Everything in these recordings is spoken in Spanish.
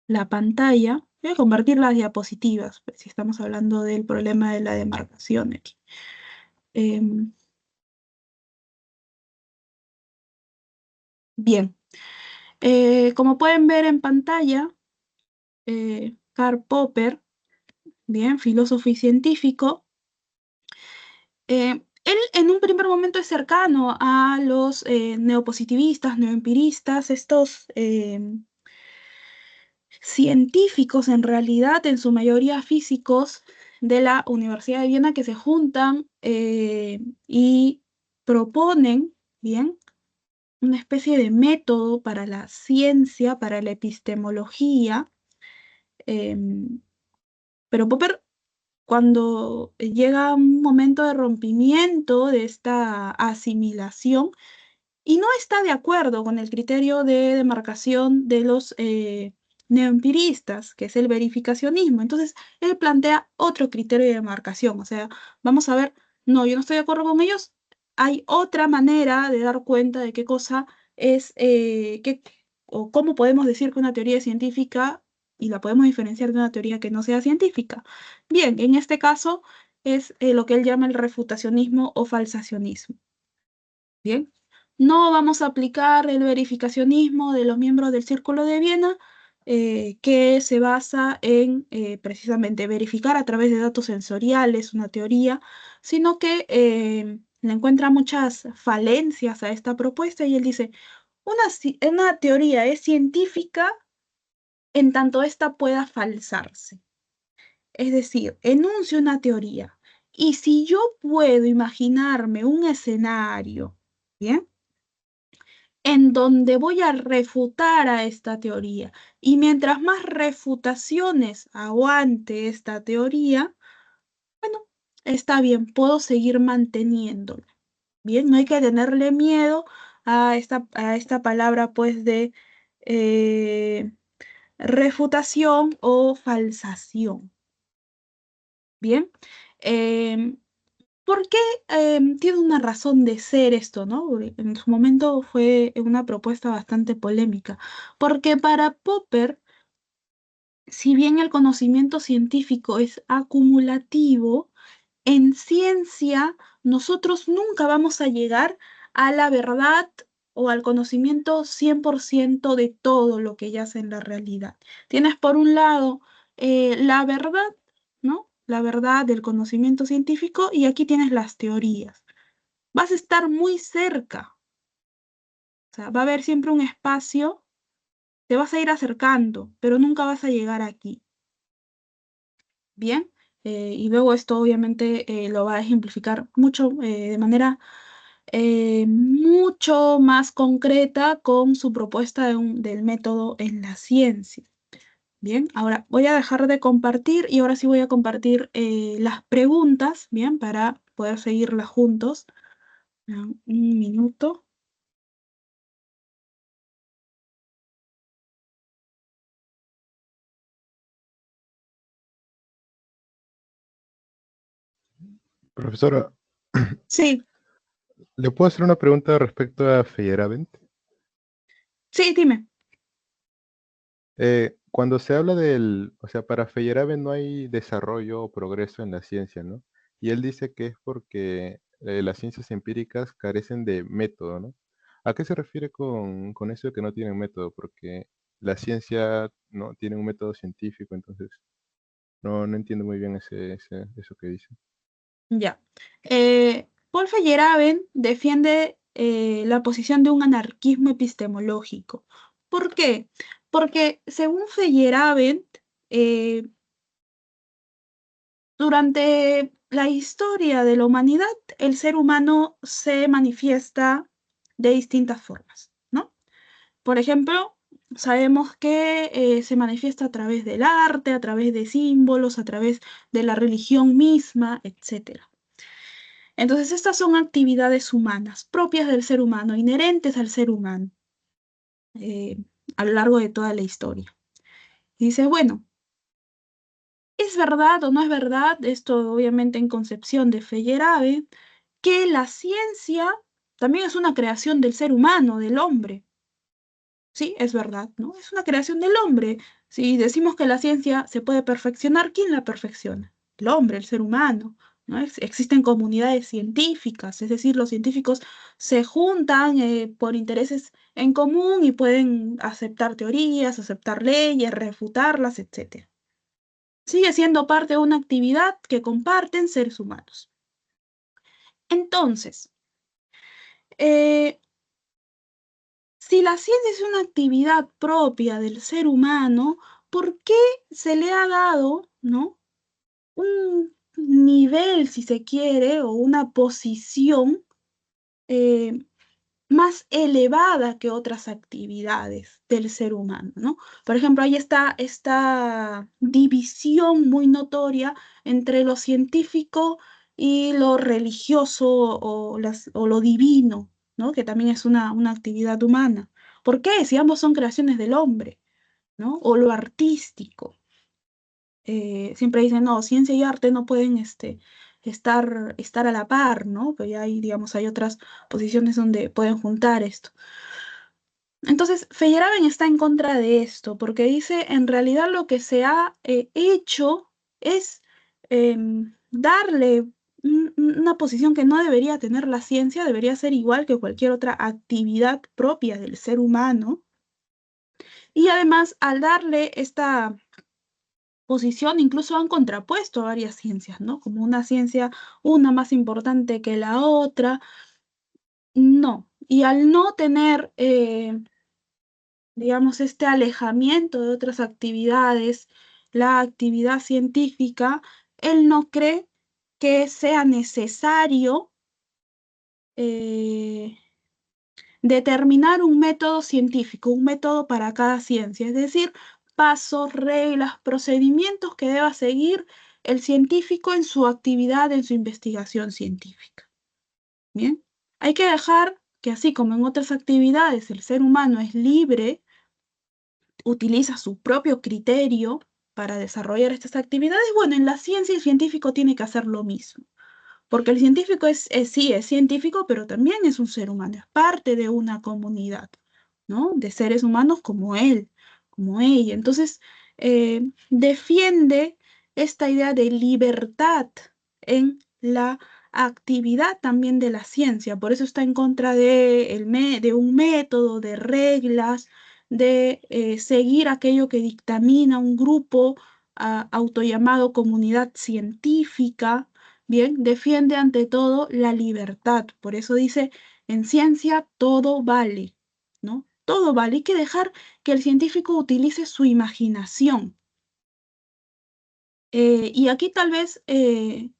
la pantalla. Voy a compartir las diapositivas, pues, si estamos hablando del problema de la demarcación aquí. Bien, como pueden ver en pantalla, Karl Popper, bien, filósofo y científico, él en un primer momento es cercano a los neopositivistas, neoempiristas, estos científicos en realidad, en su mayoría físicos de la Universidad de Viena, que se juntan y proponen, bien, una especie de método para la ciencia, para la epistemología. Pero Popper, cuando llega un momento de rompimiento de esta asimilación y no está de acuerdo con el criterio de demarcación de los neoempiristas, que es el verificacionismo, entonces él plantea otro criterio de demarcación. O sea, vamos a ver, no, yo no estoy de acuerdo con ellos, hay otra manera de dar cuenta de qué cosa es, o cómo podemos decir que una teoría es científica y la podemos diferenciar de una teoría que no sea científica. Bien, en este caso es lo que él llama el refutacionismo o falsacionismo. Bien, no vamos a aplicar el verificacionismo de los miembros del Círculo de Viena, que se basa en precisamente verificar a través de datos sensoriales una teoría, sino que le encuentra muchas falencias a esta propuesta y él dice, una teoría es científica en tanto ésta pueda falsarse. Es decir, enuncio una teoría y si yo puedo imaginarme un escenario, ¿bien? En donde voy a refutar a esta teoría. Y mientras más refutaciones aguante esta teoría, bueno, está bien, puedo seguir manteniéndola. Bien, no hay que tenerle miedo a esta palabra, pues, de eh, refutación o falsación. Bien. Em, ¿Por qué tiene una razón de ser esto, no? Porque en su momento fue una propuesta bastante polémica, porque para Popper, si bien el conocimiento científico es acumulativo, en ciencia nosotros nunca vamos a llegar a la verdad o al conocimiento 100% de todo lo que yace en la realidad. Tienes por un lado la verdad, ¿no? La verdad del conocimiento científico y aquí tienes las teorías. Vas a estar muy cerca, o sea, va a haber siempre un espacio, te vas a ir acercando, pero nunca vas a llegar aquí. Bien, y luego esto obviamente lo va a ejemplificar mucho de manera mucho más concreta con su propuesta del método en la ciencia. Bien, ahora voy a dejar de compartir y ahora sí voy a compartir las preguntas, bien, para poder seguirlas juntos. Un minuto. Profesora, Sí, ¿le puedo hacer una pregunta respecto a Feyerabend? sí, dime. Cuando se habla o sea, para Feyerabend no hay desarrollo o progreso en la ciencia, ¿no? Y él dice que es porque las ciencias empíricas carecen de método, ¿no? ¿A qué se refiere con eso de que no tienen método? Porque la ciencia no tiene un método científico, entonces no entiendo muy bien eso que dice. Ya. Paul Feyerabend defiende la posición de un anarquismo epistemológico. ¿Por qué? Porque según Feyerabend, eh, durante la historia de la humanidad, el ser humano se manifiesta de distintas formas, ¿no? Por ejemplo, sabemos que se manifiesta a través del arte, a través de símbolos, a través de la religión misma, etcétera. Entonces, estas son actividades humanas, propias del ser humano, inherentes al ser humano, eh, a lo largo de toda la historia. Y dice, bueno, ¿es verdad o no es verdad? Esto obviamente en concepción de Feyerabend, que la ciencia también es una creación del ser humano, del hombre. Sí, es verdad, ¿no? Es una creación del hombre. Si decimos que la ciencia se puede perfeccionar, ¿quién la perfecciona? El hombre, el ser humano, ¿no? Existen comunidades científicas, es decir, los científicos se juntan por intereses en común y pueden aceptar teorías, aceptar leyes, refutarlas, etcétera. Sigue siendo parte de una actividad que comparten seres humanos. Entonces, eh, si la ciencia es una actividad propia del ser humano, ¿por qué se le ha dado, ¿no? Un nivel, si se quiere, o una posición eh, más elevada que otras actividades del ser humano, ¿no? Por ejemplo, hay esta división muy notoria entre lo científico y lo religioso o lo divino, ¿no? Que también es una actividad humana. ¿Por qué? Si ambos son creaciones del hombre, ¿no? O lo artístico. Siempre dicen, no, ciencia y arte no pueden estar a la par, ¿no? Pero ya hay, digamos, hay otras posiciones donde pueden juntar esto. Entonces, Feyerabend está en contra de esto, porque dice, en realidad lo que se ha hecho es darle una posición que no debería tener la ciencia, debería ser igual que cualquier otra actividad propia del ser humano. Y además, al darle esta posición, incluso han contrapuesto varias ciencias, ¿no? Como una ciencia, una más importante que la otra. No. Y al no tener digamos, este alejamiento de otras actividades, la actividad científica, él no cree que sea necesario eh, determinar un método científico, un método para cada ciencia, es decir, pasos, reglas, procedimientos que deba seguir el científico en su actividad, en su investigación científica. Bien, hay que dejar que así como en otras actividades el ser humano es libre, utiliza su propio criterio para desarrollar estas actividades, bueno, en la ciencia el científico tiene que hacer lo mismo, porque el científico sí, es científico, pero también es un ser humano, es parte de una comunidad, ¿no? De seres humanos como él, como ella. Entonces, defiende esta idea de libertad en la actividad también de la ciencia, por eso está en contra de un método, de reglas, de seguir aquello que dictamina un grupo autollamado comunidad científica. Bien, defiende ante todo la libertad. Por eso dice, en ciencia todo vale, ¿no? Todo vale. Hay que dejar que el científico utilice su imaginación. Y aquí tal vez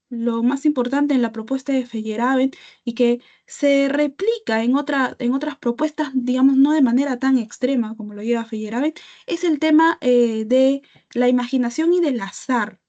lo más importante en la propuesta de Feyerabend y que se replica en otras propuestas, digamos, no de manera tan extrema como lo lleva Feyerabend, es el tema de la imaginación y del azar.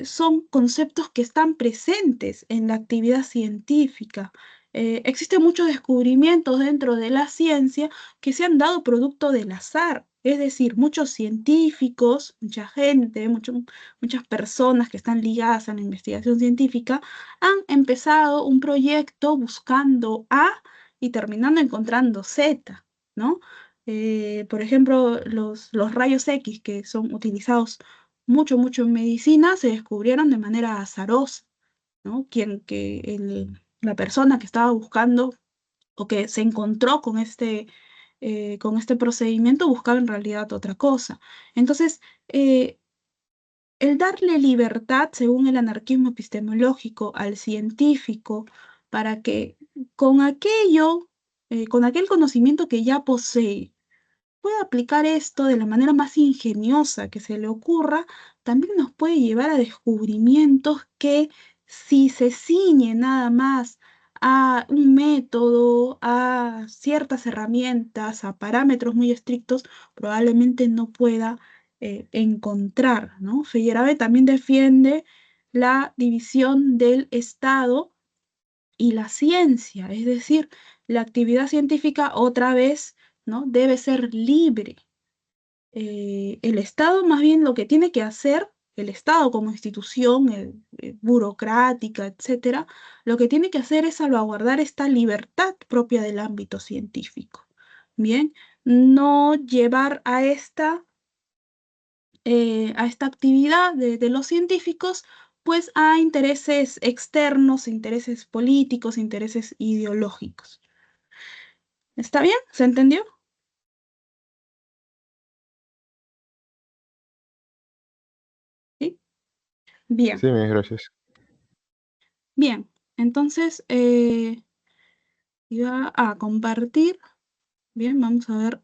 Son conceptos que están presentes en la actividad científica. Existen muchos descubrimientos dentro de la ciencia que se han dado producto del azar. Es decir, muchos científicos, mucha gente, muchas personas que están ligadas a la investigación científica han empezado un proyecto buscando A y terminando encontrando Z, ¿no? Por ejemplo, los rayos X que son utilizados mucho en medicina se descubrieron de manera azarosa, ¿no? La persona que estaba buscando o que se encontró con este procedimiento buscaba en realidad otra cosa. Entonces, el darle libertad, según el anarquismo epistemológico, al científico para que con con aquel conocimiento que ya posee, puede aplicar esto de la manera más ingeniosa que se le ocurra, también nos puede llevar a descubrimientos que si se ciñe nada más a un método, a ciertas herramientas, a parámetros muy estrictos, probablemente no pueda encontrar, ¿no? Feyerabend también defiende la división del Estado y la ciencia, es decir, la actividad científica otra vez, ¿no? Debe ser libre. El Estado más bien lo que tiene que hacer, el Estado como institución burocrática, etcétera, lo que tiene que hacer es salvaguardar esta libertad propia del ámbito científico. Bien, no llevar a esta actividad de los científicos, pues a intereses externos, intereses políticos, intereses ideológicos. ¿Está bien? ¿Se entendió? ¿Sí? Bien, Sí, gracias. bien. Entonces, iba a compartir. Bien, vamos a ver.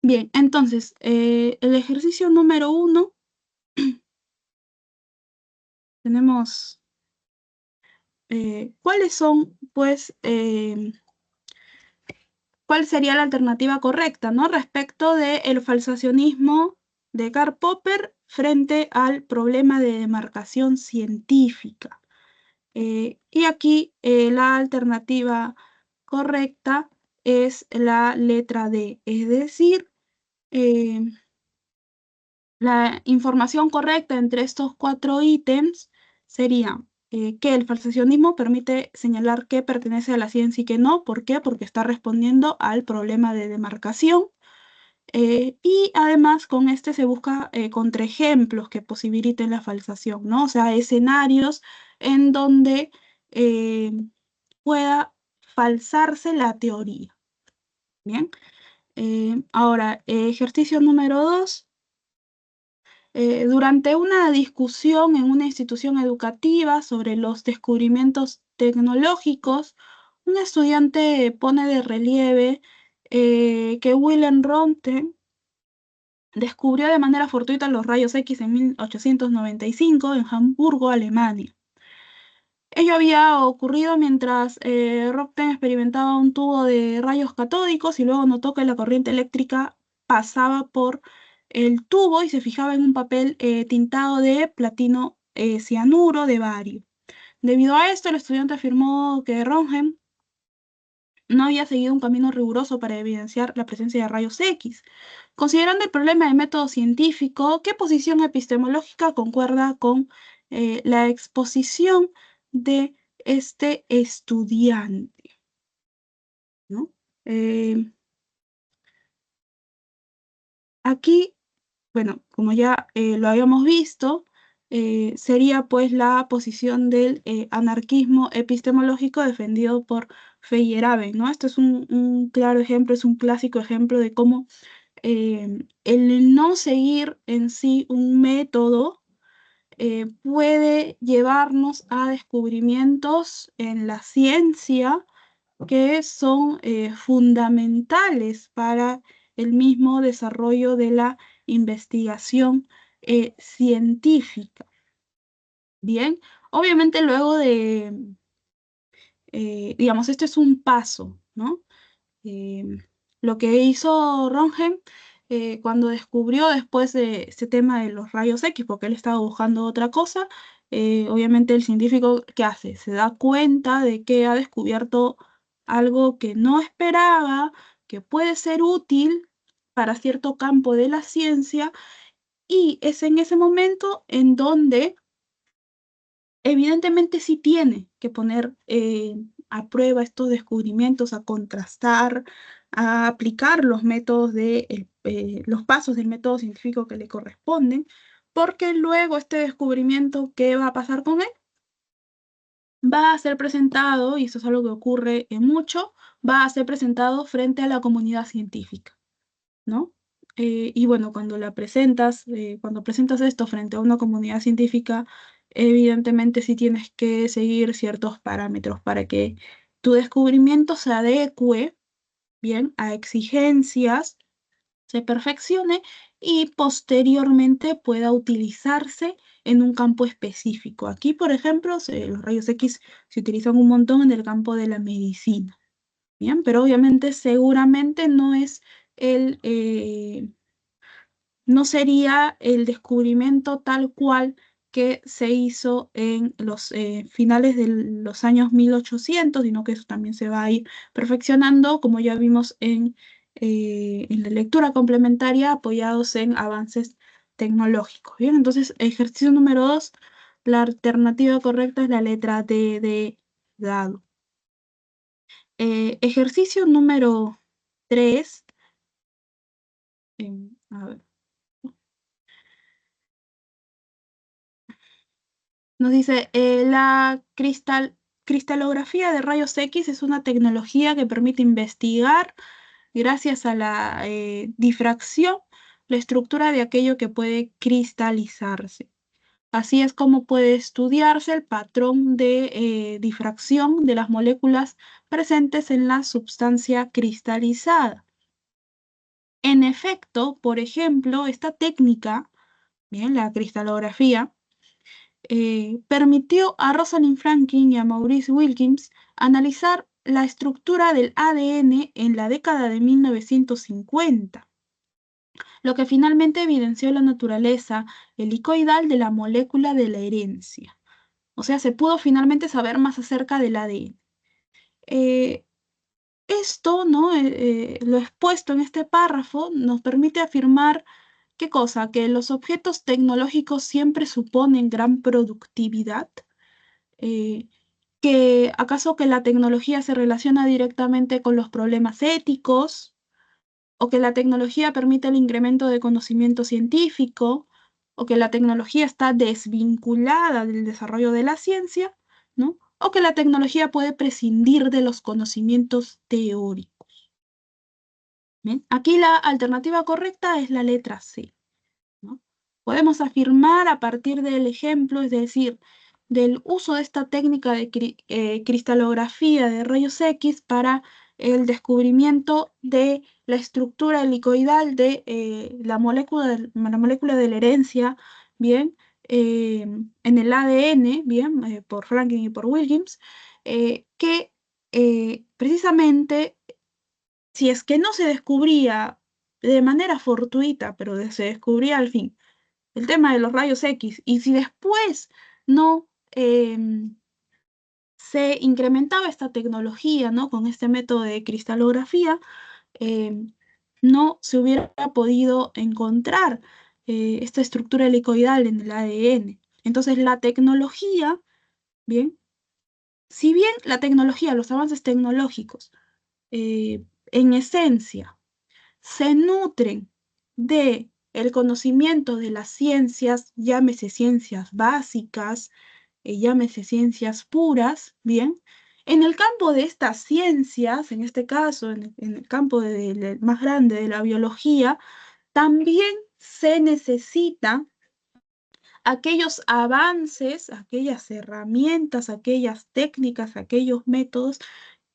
Bien, entonces, el ejercicio número 1, tenemos cuáles son, pues, cuál sería la alternativa correcta, ¿no? Respecto del falsacionismo de Karl Popper frente al problema de demarcación científica. Y aquí la alternativa correcta es la letra D, es decir, eh, la información correcta entre estos 4 ítems sería que el falsacionismo permite señalar qué pertenece a la ciencia y qué no. ¿Por qué? Porque está respondiendo al problema de demarcación. Y además con este se busca contraejemplos que posibiliten la falsación, ¿no? O sea, escenarios en donde eh, pueda falsarse la teoría. Bien. Ahora, ejercicio número 2. Durante una discusión en una institución educativa sobre los descubrimientos tecnológicos, un estudiante pone de relieve que Wilhelm Röntgen descubrió de manera fortuita los rayos X en 1895 en Hamburgo, Alemania. Ello había ocurrido mientras Röntgen experimentaba un tubo de rayos catódicos y luego notó que la corriente eléctrica pasaba por el tubo y se fijaba en un papel tintado de platino cianuro de bario. Debido a esto, el estudiante afirmó que Röntgen no había seguido un camino riguroso para evidenciar la presencia de rayos X. Considerando el problema del método científico, ¿qué posición epistemológica concuerda con la exposición de este estudiante? ¿No? Eh, Aquí, bueno, como ya lo habíamos visto, sería pues la posición del anarquismo epistemológico defendido por Feyerabend, ¿no? Esto es un claro ejemplo, es un clásico ejemplo de cómo el no seguir en sí un método puede llevarnos a descubrimientos en la ciencia que son fundamentales para el mismo desarrollo de la investigación científica. Bien, obviamente luego de, digamos, esto es un paso, ¿no? Eh, lo que hizo Röntgen cuando descubrió después de este tema de los rayos X, porque él estaba buscando otra cosa, obviamente el científico, ¿qué hace? Se da cuenta de que ha descubierto algo que no esperaba, que puede ser útil para cierto campo de la ciencia, y es en ese momento en donde evidentemente sí tiene que poner a prueba estos descubrimientos, a contrastar, a aplicar los métodos los pasos del método científico que le corresponden, porque luego este descubrimiento, ¿qué va a pasar con él? Va a ser presentado, y esto es algo que ocurre mucho, va a ser presentado frente a la comunidad científica, ¿no? Y bueno, cuando presentas esto frente a una comunidad científica, evidentemente sí tienes que seguir ciertos parámetros para que tu descubrimiento se adecue bien a exigencias, se perfeccione y posteriormente pueda utilizarse en un campo específico. Aquí, por ejemplo, los rayos X se utilizan un montón en el campo de la medicina, bien, pero obviamente seguramente el, eh, no sería el descubrimiento tal cual que se hizo en los finales de los años 1800, sino que eso también se va a ir perfeccionando, como ya vimos en la lectura complementaria, apoyados en avances tecnológicos. Bien, entonces, ejercicio número 2, La alternativa correcta es la letra D de dado. Ejercicio número 3. A ver. Nos dice, la cristalografía de rayos X es una tecnología que permite investigar, gracias a la difracción, la estructura de aquello que puede cristalizarse. Así es como puede estudiarse el patrón de difracción de las moléculas presentes en la sustancia cristalizada. En efecto, por ejemplo, esta técnica, bien, la cristalografía, permitió a Rosalind Franklin y a Maurice Wilkins analizar la estructura del ADN en la década de 1950, lo que finalmente evidenció la naturaleza helicoidal de la molécula de la herencia. O sea, se pudo finalmente saber más acerca del ADN. Eh, Esto, ¿no? Lo expuesto en este párrafo nos permite afirmar, ¿qué cosa? Que los objetos tecnológicos siempre suponen gran productividad. Eh, que acaso que la tecnología se relaciona directamente con los problemas éticos, o que la tecnología permite el incremento de conocimiento científico, o que la tecnología está desvinculada del desarrollo de la ciencia, ¿no? O que la tecnología puede prescindir de los conocimientos teóricos. ¿Bien? Aquí la alternativa correcta es la letra C, ¿no? Podemos afirmar a partir del ejemplo, es decir, del uso de esta técnica de cristalografía de rayos X para el descubrimiento de la estructura helicoidal de la molécula de la herencia, bien, en el ADN, bien, por Franklin y por Williams, que precisamente, si es que no se descubría de manera fortuita, pero se descubría al fin el tema de los rayos X, y si después no se incrementaba esta tecnología, ¿no? Con este método de cristalografía, no se hubiera podido encontrar esta estructura helicoidal en el ADN. Entonces, la tecnología, bien, si bien la tecnología, los avances tecnológicos, en esencia, se nutren de el conocimiento de las ciencias, llámese ciencias básicas, llámese ciencias puras, bien. En el campo de estas ciencias, en este caso, en el campo más grande de la biología, también se necesita aquellos avances, aquellas herramientas, aquellas técnicas, aquellos métodos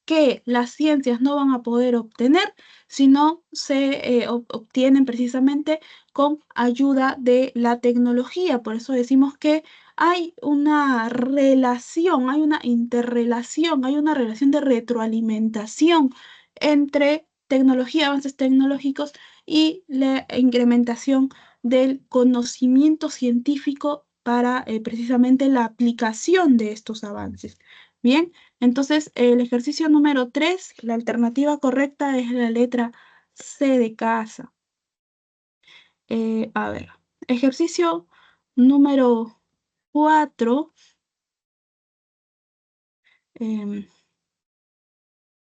que las ciencias no van a poder obtener si no se obtienen precisamente con ayuda de la tecnología. Por eso decimos que hay una relación, hay una interrelación, hay una relación de retroalimentación entre tecnología, avances tecnológicos y la incrementación del conocimiento científico para precisamente la aplicación de estos avances. Bien, entonces el ejercicio número 3, la alternativa correcta es la letra C de casa. A ver, ejercicio número 4. Ahí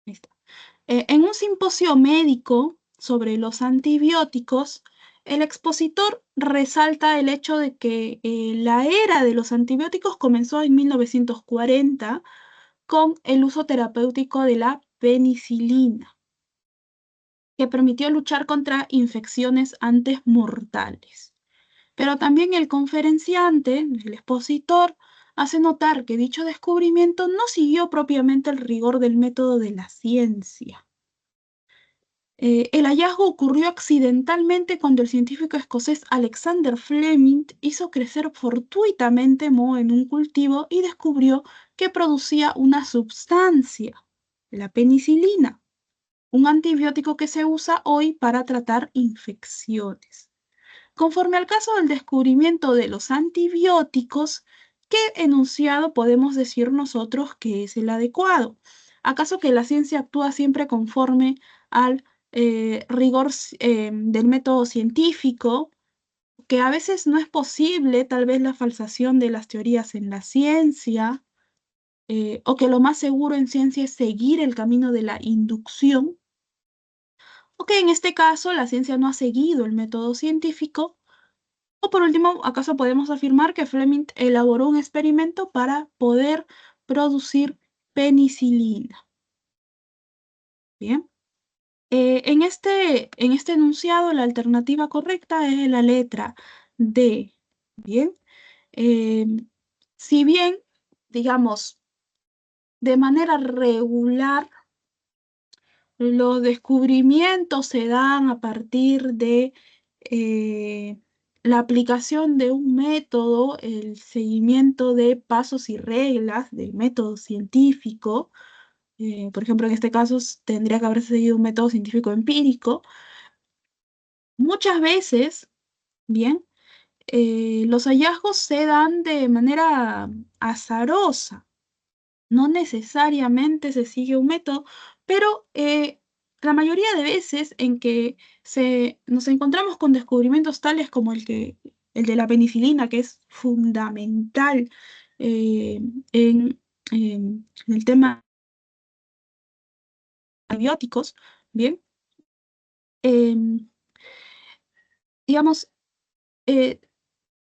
está. En un simposio médico sobre los antibióticos, el expositor resalta el hecho de que la era de los antibióticos comenzó en 1940 con el uso terapéutico de la penicilina, que permitió luchar contra infecciones antes mortales. Pero también el conferenciante, el expositor, hace notar que dicho descubrimiento no siguió propiamente el rigor del método de la ciencia. El hallazgo ocurrió accidentalmente cuando el científico escocés Alexander Fleming hizo crecer fortuitamente moho en un cultivo y descubrió que producía una sustancia, la penicilina, un antibiótico que se usa hoy para tratar infecciones. Conforme al caso del descubrimiento de los antibióticos, ¿qué enunciado podemos decir nosotros que es el adecuado? ¿Acaso que la ciencia actúa siempre conforme al rigor del método científico? que a veces no es posible tal vez la falsación de las teorías en la ciencia, o que lo más seguro en ciencia es seguir el camino de la inducción, o que en este caso la ciencia no ha seguido el método científico, o por último, ¿acaso podemos afirmar que Fleming elaboró un experimento para poder producir penicilina? Bien. En este enunciado, la alternativa correcta es la letra D. Bien. Em, si bien, digamos, de manera regular, los descubrimientos se dan a partir de eh, la aplicación de un método, el seguimiento de pasos y reglas del método científico. Por ejemplo, en este caso tendría que haberse seguido un método científico empírico. Muchas veces, bien, los hallazgos se dan de manera azarosa. No necesariamente se sigue un método, pero la mayoría de veces en que nos encontramos con descubrimientos tales como el de la penicilina, que es fundamental eh, en el tema de antibióticos, bien, em, digamos, eh,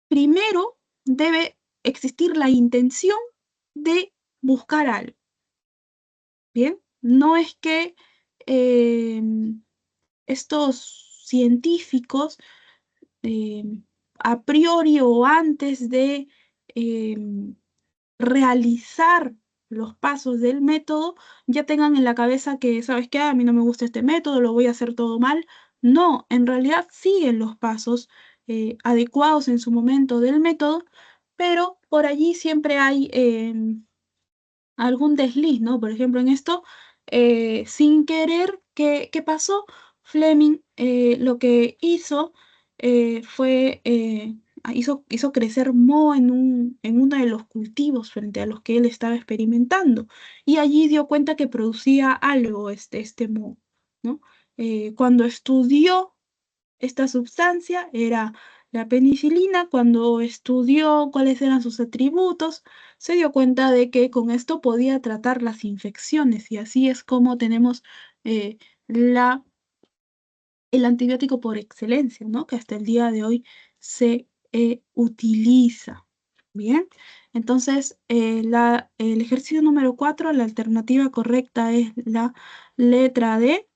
primero debe existir la intención de buscar algo, bien. No es que estos científicos, eh, a priori o antes de eh, realizar los pasos del método, ya tengan en la cabeza que, ¿sabes qué? A mí no me gusta este método, lo voy a hacer todo mal. No, en realidad siguen los pasos adecuados en su momento del método, pero por allí siempre hay algún desliz, ¿no? Por ejemplo, en esto, sin querer, ¿qué pasó? Fleming lo que hizo fue, hizo crecer moho en uno de los cultivos frente a los que él estaba experimentando, y allí dio cuenta que producía algo este moho, ¿no? Cuando estudió esta sustancia era la penicilina. Cuando estudió cuáles eran sus atributos, se dio cuenta de que con esto podía tratar las infecciones, y así es como tenemos eh, la, el antibiótico por excelencia, ¿no? Que hasta el día de hoy se utiliza. Bien, entonces el ejercicio número 4, la alternativa correcta es la letra D.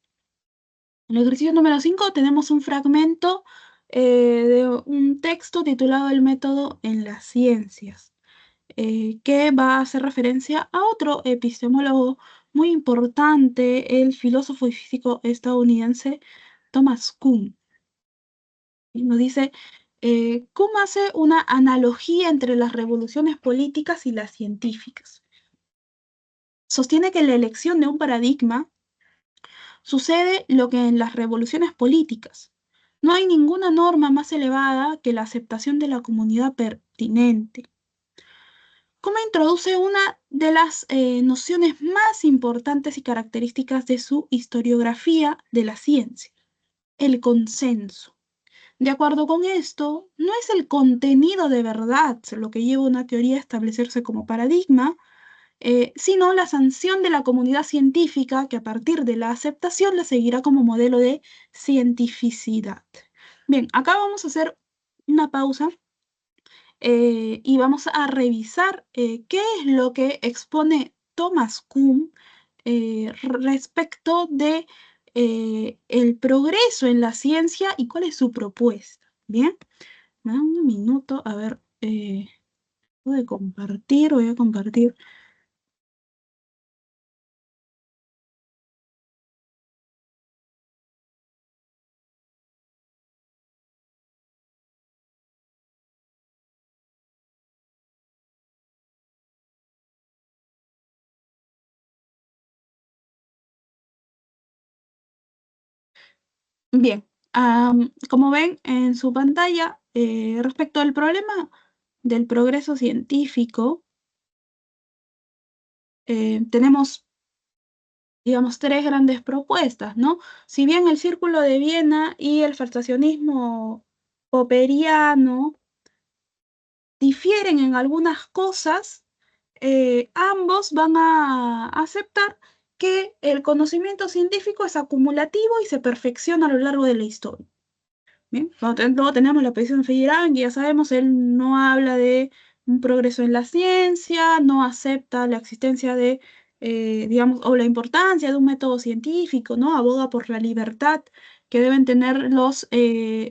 En el ejercicio número 5 tenemos un fragmento de un texto titulado El método en las ciencias, que va a hacer referencia a otro epistemólogo muy importante, el filósofo y físico estadounidense Thomas Kuhn. Y nos dice, Kuhn hace una analogía entre las revoluciones políticas y las científicas. Sostiene que en la elección de un paradigma sucede lo que en las revoluciones políticas. No hay ninguna norma más elevada que la aceptación de la comunidad pertinente. Como introduce una de las nociones más importantes y características de su historiografía de la ciencia, el consenso. De acuerdo con esto, no es el contenido de verdad lo que lleva a una teoría a establecerse como paradigma, sino la sanción de la comunidad científica, que a partir de la aceptación la seguirá como modelo de cientificidad. Bien, acá vamos a hacer una pausa y vamos a revisar qué es lo que expone Thomas Kuhn respecto de el progreso en la ciencia y cuál es su propuesta. Bien, me da un minuto, a ver, voy a compartir. Bien, como ven en su pantalla, respecto al problema del progreso científico, tenemos, digamos, tres grandes propuestas, ¿no? Si bien el Círculo de Viena y el falsacionismo popperiano difieren en algunas cosas, ambos van a aceptar que el conocimiento científico es acumulativo y se perfecciona a lo largo de la historia. Bien, luego tenemos la petición de Feyerabend, que ya sabemos, él no habla de un progreso en la ciencia, no acepta la existencia de, digamos, o la importancia de un método científico, ¿no? Aboga por la libertad que deben tener los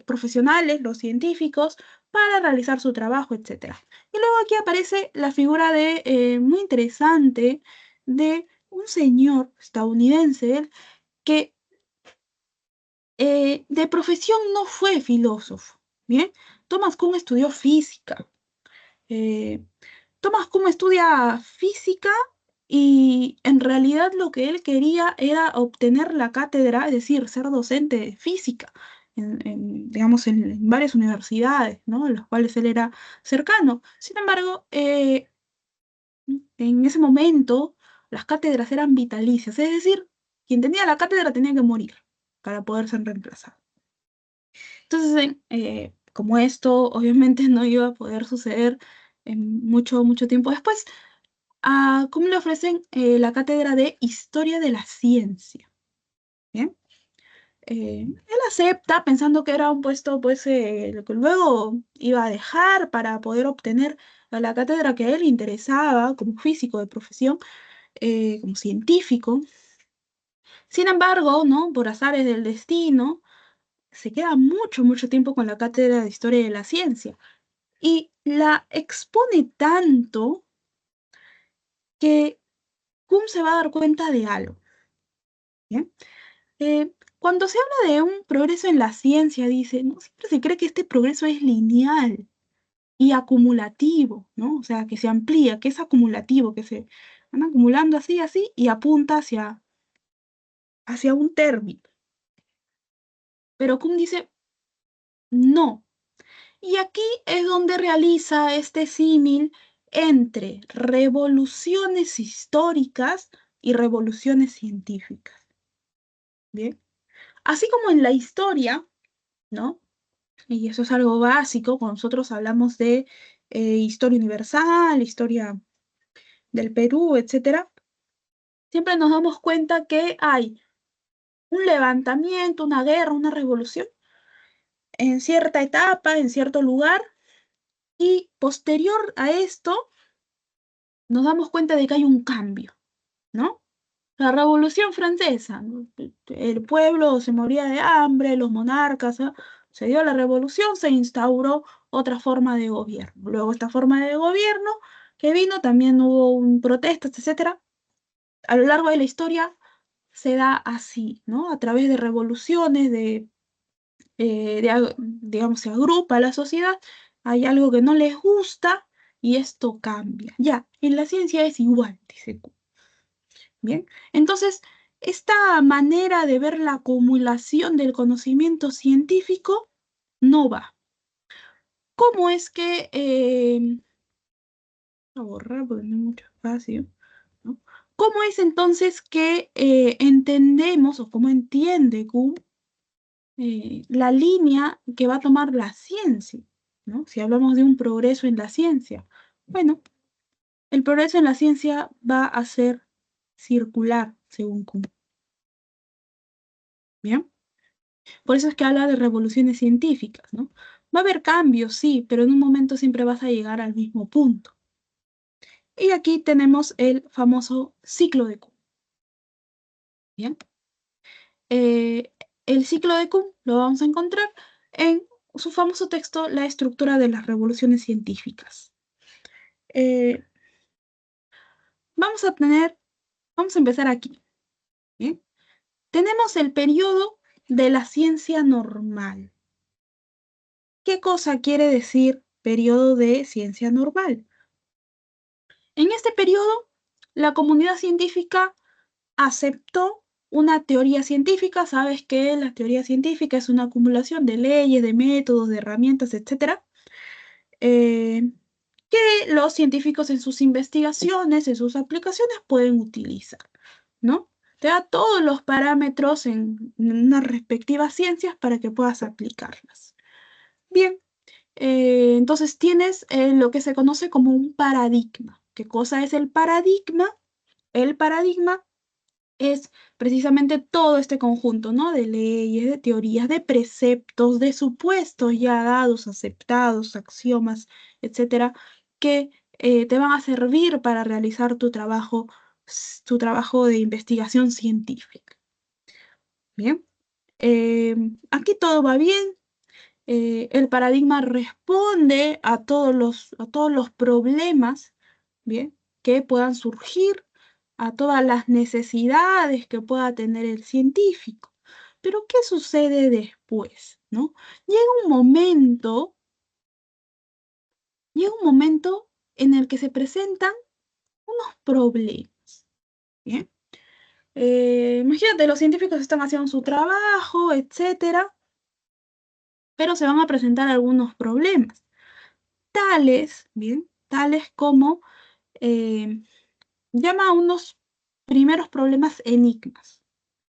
profesionales, los científicos, para realizar su trabajo, etcétera. Y luego aquí aparece la figura de, muy interesante, de un señor estadounidense, él, que de profesión no fue filósofo, ¿bien? Thomas Kuhn estudió física. Eh, Thomas Kuhn estudia física y en realidad lo que él quería era obtener la cátedra, es decir, ser docente de física, digamos, en varias universidades, ¿no? En las cuales él era cercano. Sin embargo, en ese momento las cátedras eran vitalicias, es decir, quien tenía la cátedra tenía que morir para poder ser reemplazado. Entonces, como esto obviamente no iba a poder suceder en mucho tiempo después, a Kuhn le ofrecen la cátedra de Historia de la Ciencia. ¿Bien? Él acepta pensando que era un puesto pues, lo que luego iba a dejar para poder obtener la cátedra que a él le interesaba como físico de profesión, como científico. Sin embargo, ¿no? Por azares del destino, se queda mucho tiempo con la cátedra de Historia de la Ciencia y la expone tanto que Kuhn se va a dar cuenta de algo. ¿Bien? Cuando se habla de un progreso en la ciencia, dice, ¿no? Siempre se cree que este progreso es lineal y acumulativo, ¿no? O sea, que se amplía, que es acumulativo, que se van acumulando así, y apunta hacia un término. Pero Kuhn dice, no. Y aquí es donde realiza este símil entre revoluciones históricas y revoluciones científicas. Bien, así como en la historia, ¿no? Y eso es algo básico cuando nosotros hablamos de historia universal, historia del Perú, etcétera. Siempre nos damos cuenta que hay un levantamiento, una guerra, una revolución en cierta etapa, en cierto lugar, y posterior a esto nos damos cuenta de que hay un cambio, ¿no? La Revolución Francesa, ¿no? El pueblo se moría de hambre, los monarcas, ¿ah? Se dio la revolución, se instauró otra forma de gobierno. Luego esta forma de gobierno que vino, también hubo protestas, etcétera. A lo largo de la historia se da así, ¿no? A través de revoluciones, digamos, se agrupa la sociedad, hay algo que no les gusta y esto cambia. Ya, en la ciencia es igual, dice Kuhn. Bien, entonces, esta manera de ver la acumulación del conocimiento científico no va. ¿Cómo es que, voy a borrar porque no hay mucho espacio, ¿no? ¿Cómo es entonces que entendemos o cómo entiende Kuhn la línea que va a tomar la ciencia, ¿no? Si hablamos de un progreso en la ciencia. Bueno, el progreso en la ciencia va a ser circular, según Kuhn. ¿Bien? Por eso es que habla de revoluciones científicas, ¿no? Va a haber cambios, sí, pero en un momento siempre vas a llegar al mismo punto. Y aquí tenemos el famoso ciclo de Kuhn. ¿Bien? Eh, el ciclo de Kuhn lo vamos a encontrar en su famoso texto La estructura de las revoluciones científicas. Eh, vamos a vamos a empezar aquí. ¿Bien? Tenemos el periodo de la ciencia normal. ¿Qué cosa quiere decir periodo de ciencia normal? En este periodo, la comunidad científica aceptó una teoría científica. Sabes que la teoría científica es una acumulación de leyes, de métodos, de herramientas, etcétera, eh, que los científicos en sus investigaciones, en sus aplicaciones pueden utilizar, ¿no? Te da todos los parámetros en unas respectivas ciencias para que puedas aplicarlas. Bien, entonces tienes lo que se conoce como un paradigma. ¿Qué cosa es el paradigma? El paradigma es precisamente todo este conjunto, ¿no? De leyes, de teorías, de preceptos, de supuestos ya dados, aceptados, axiomas, etcétera, que te van a servir para realizar tu trabajo de investigación científica. Bien, aquí todo va bien. El paradigma responde a todos los problemas, ¿bien? Que puedan surgir, a todas las necesidades que pueda tener el científico. Pero, ¿qué sucede después, no? Llega un momento, llega un momento en el que se presentan unos problemas, ¿bien? Imagínate, los científicos están haciendo su trabajo, etcétera, pero se van a presentar algunos problemas. Tales, bien, tales como llama a unos primeros problemas enigmas,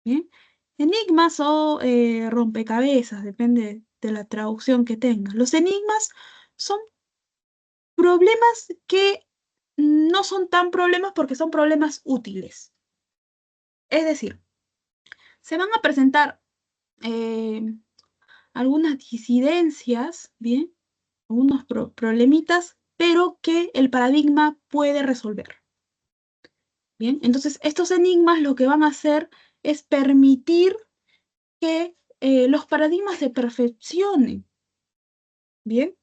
¿bien? Enigmas o rompecabezas, depende de la traducción que tengas. Los enigmas son problemas que no son tan problemas porque son problemas útiles. Es decir, se van a presentar eh, algunas disidencias, ¿bien? Algunos problemitas, pero que el paradigma puede resolver. Bien, entonces estos enigmas lo que van a hacer es permitir que los paradigmas se perfeccionen, bien,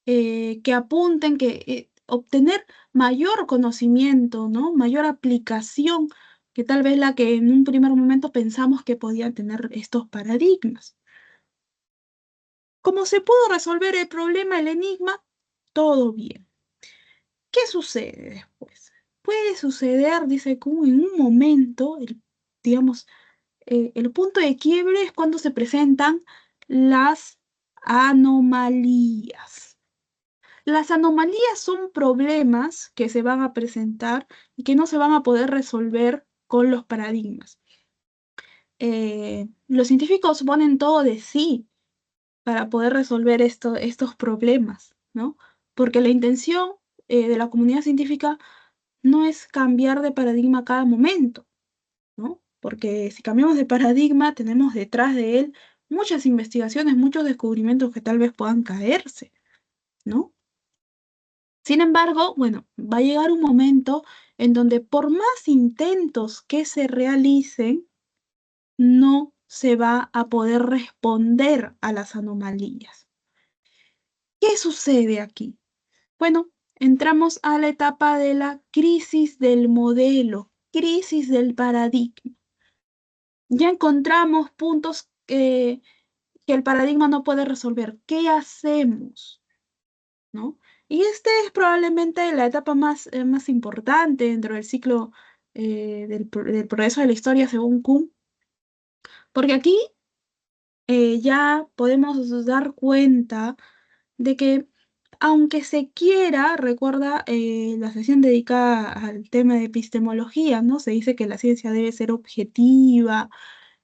que apunten, que obtener mayor conocimiento, ¿no? Mayor aplicación que tal vez la que en un primer momento pensamos que podían tener estos paradigmas. Como se pudo resolver el problema, el enigma, todo bien. ¿Qué sucede después? Puede suceder, dice Kuhn, en un momento, digamos, el punto de quiebre es cuando se presentan las anomalías. Las anomalías son problemas que se van a presentar y que no se van a poder resolver con los paradigmas. Los científicos ponen todo de sí para poder resolver estos problemas, ¿no? Porque la intención de la comunidad científica no es cambiar de paradigma a cada momento, ¿no? Porque si cambiamos de paradigma, tenemos detrás de él muchas investigaciones, muchos descubrimientos que tal vez puedan caerse, ¿no? Sin embargo, bueno, va a llegar un momento en donde por más intentos que se realicen, no se va a poder responder a las anomalías. ¿Qué sucede aquí? Bueno, entramos a la etapa de la crisis del modelo, crisis del paradigma. Ya encontramos puntos que el paradigma no puede resolver. ¿Qué hacemos? ¿No? Y esta es probablemente la etapa más importante dentro del ciclo del progreso de la historia según Kuhn, porque aquí ya podemos dar cuenta de que aunque se quiera, recuerda la sesión dedicada al tema de epistemología, ¿no? Se dice que la ciencia debe ser objetiva,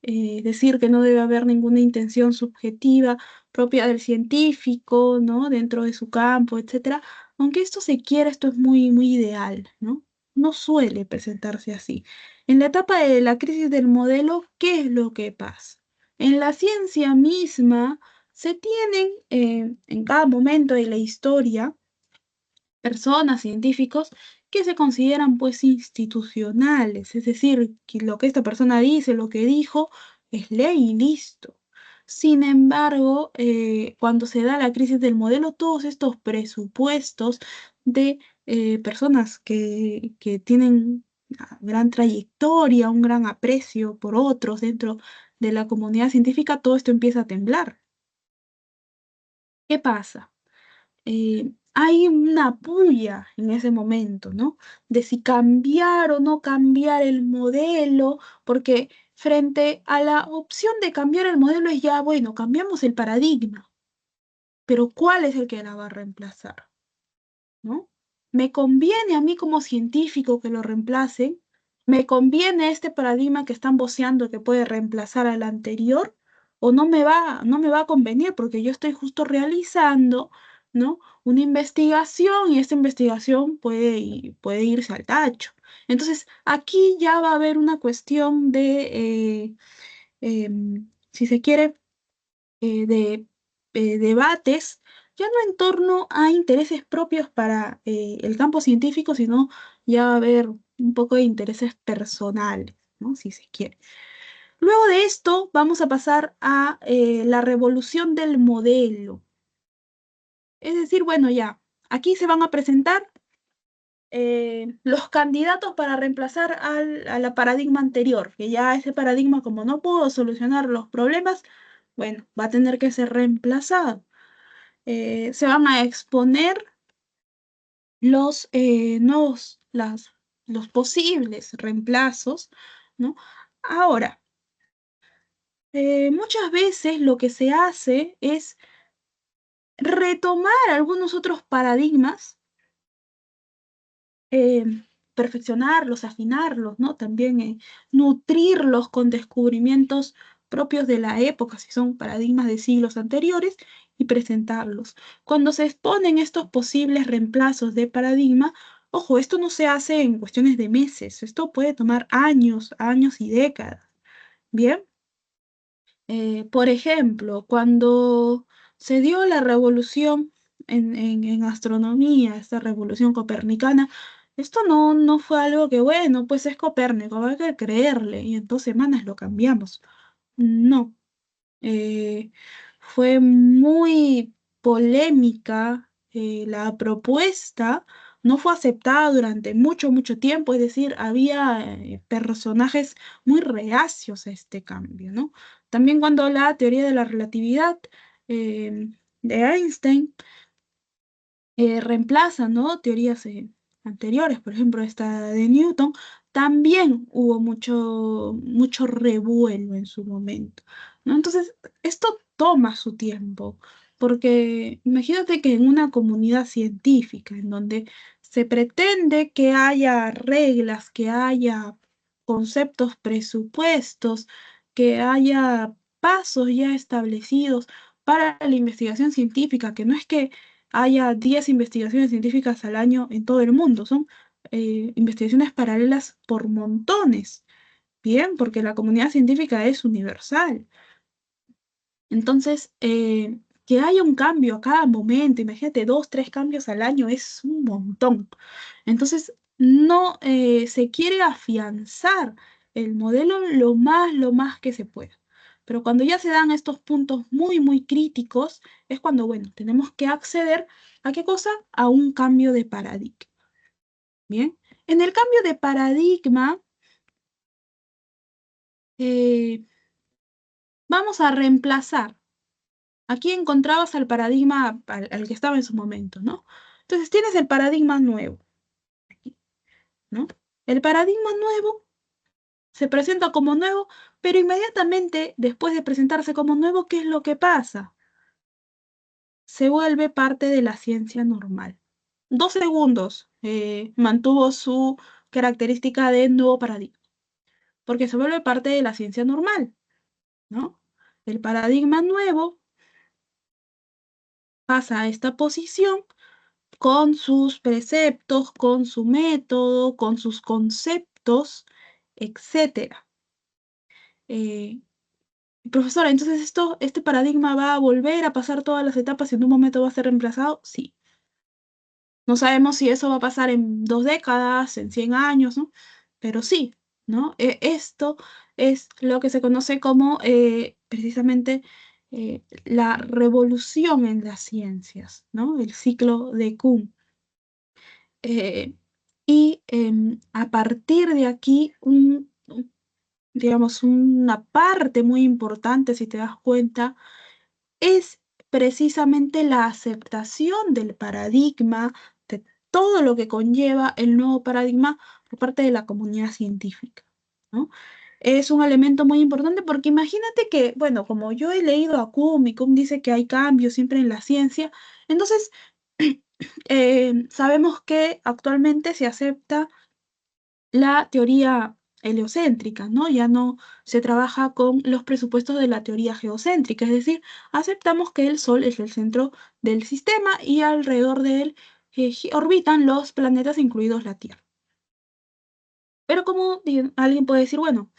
decir que no debe haber ninguna intención subjetiva propia del científico, ¿no? Dentro de su campo, etcétera. Aunque esto se quiera, esto es muy ideal, ¿no? No suele presentarse así. En la etapa de la crisis del modelo, ¿qué es lo que pasa? En la ciencia misma se tienen en cada momento de la historia personas, científicos, que se consideran pues institucionales, es decir, que lo que esta persona dice, lo que dijo, es ley y listo. Sin embargo, cuando se da la crisis del modelo, todos estos presupuestos de personas que tienen una gran trayectoria, un gran aprecio por otros dentro de la comunidad científica, todo esto empieza a temblar. ¿Qué pasa? Hay una puya en ese momento, ¿no? De si cambiar o no cambiar el modelo, porque frente a la opción de cambiar el modelo es ya, bueno, cambiamos el paradigma, pero ¿cuál es el que la va a reemplazar? ¿No? ¿Me conviene a mí como científico que lo reemplacen? ¿Me conviene este paradigma que están voceando que puede reemplazar al anterior? o no me va a convenir porque yo estoy justo realizando, ¿no? Una investigación y esta investigación puede irse al tacho. Entonces, aquí ya va a haber una cuestión de, si se quiere, de debates, ya no en torno a intereses propios para el campo científico, sino ya va a haber un poco de intereses personales, ¿no? Si se quiere. Luego de esto, vamos a pasar a la revolución del modelo. Es decir, bueno, ya, aquí se van a presentar los candidatos para reemplazar a la paradigma anterior, que ya ese paradigma, como no pudo solucionar los problemas, bueno, va a tener que ser reemplazado. Se van a exponer los posibles reemplazos, ¿no? Ahora, muchas veces lo que se hace es retomar algunos otros paradigmas, eh, perfeccionarlos, afinarlos, ¿no? También nutrirlos con descubrimientos propios de la época, si son paradigmas de siglos anteriores, y presentarlos. Cuando se exponen estos posibles reemplazos de paradigma, ojo, esto no se hace en cuestiones de meses, esto puede tomar años, años y décadas. Bien. Por ejemplo, cuando se dio la revolución en astronomía, esta revolución copernicana, esto no fue algo que, bueno, pues es Copérnico, hay que creerle, y en 2 semanas lo cambiamos. No, eh, fue muy polémica la propuesta, no fue aceptada durante mucho, mucho tiempo, es decir, había personajes muy reacios a este cambio, ¿no? También cuando la teoría de la relatividad eh, de Einstein reemplaza, ¿no? Teorías anteriores, por ejemplo, esta de Newton, también hubo mucho, mucho revuelo en su momento, ¿no? Entonces, esto toma su tiempo, porque imagínate que en una comunidad científica, en donde se pretende que haya reglas, que haya conceptos, presupuestos, que haya pasos ya establecidos para la investigación científica, que no es que haya 10 investigaciones científicas al año en todo el mundo. Son investigaciones paralelas por montones, ¿bien? Porque la comunidad científica es universal. Entonces, que haya un cambio a cada momento, imagínate, 2, 3 cambios al año es un montón. Entonces, no se quiere afianzar el modelo lo más que se pueda. Pero cuando ya se dan estos puntos muy, muy críticos, es cuando, bueno, tenemos que acceder a qué cosa? A un cambio de paradigma. Bien, en el cambio de paradigma, eh, vamos a reemplazar. Aquí encontrabas al paradigma al que estaba en su momento, ¿no? Entonces tienes el paradigma nuevo, aquí, ¿no? El paradigma nuevo se presenta como nuevo, pero inmediatamente después de presentarse como nuevo, ¿qué es lo que pasa? Se vuelve parte de la ciencia normal. 2 segundos mantuvo su característica de nuevo paradigma, porque se vuelve parte de la ciencia normal, ¿no? El paradigma nuevo pasa a esta posición con sus preceptos, con su método, con sus conceptos, etcétera. Eh, Profesora, entonces este paradigma va a volver a pasar todas las etapas y en un momento va a ser reemplazado. Sí. No sabemos si eso va a pasar en 2 décadas, en 100 años, ¿no? Pero sí, ¿no? Esto es lo que se conoce como precisamente la revolución en las ciencias, ¿no? El ciclo de Kuhn. Eh, a partir de aquí, digamos, una parte muy importante, si te das cuenta, es precisamente la aceptación del paradigma, de todo lo que conlleva el nuevo paradigma por parte de la comunidad científica, ¿no? Es un elemento muy importante porque imagínate que, bueno, como yo he leído a Kuhn y Kuhn dice que hay cambios siempre en la ciencia, entonces sabemos que actualmente se acepta la teoría heliocéntrica, ¿no? Ya no se trabaja con los presupuestos de la teoría geocéntrica, es decir, aceptamos que el Sol es el centro del sistema y alrededor de él orbitan los planetas, incluidos la Tierra. Pero como alguien puede decir, bueno,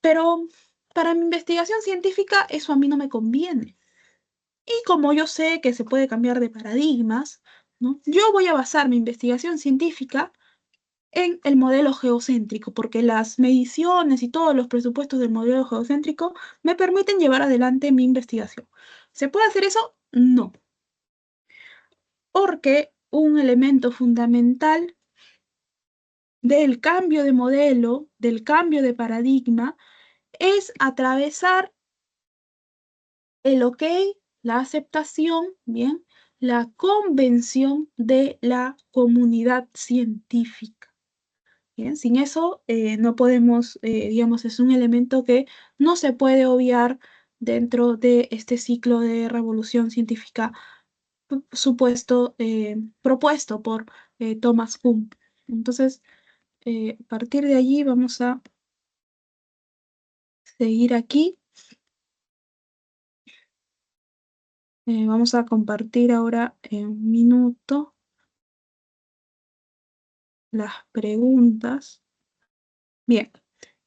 pero para mi investigación científica eso a mí no me conviene. Y como yo sé que se puede cambiar de paradigmas, ¿no? Yo voy a basar mi investigación científica en el modelo geocéntrico, porque las mediciones y todos los presupuestos del modelo geocéntrico me permiten llevar adelante mi investigación. ¿Se puede hacer eso? No, porque un elemento fundamental del cambio de modelo, del cambio de paradigma, es atravesar el ok, la aceptación, bien, la convención de la comunidad científica. Bien, sin eso no podemos, digamos, es un elemento que no se puede obviar dentro de este ciclo de revolución científica propuesto por Thomas Kuhn. Entonces, a partir de allí vamos a seguir aquí. Vamos a compartir ahora en un minuto las preguntas. Bien,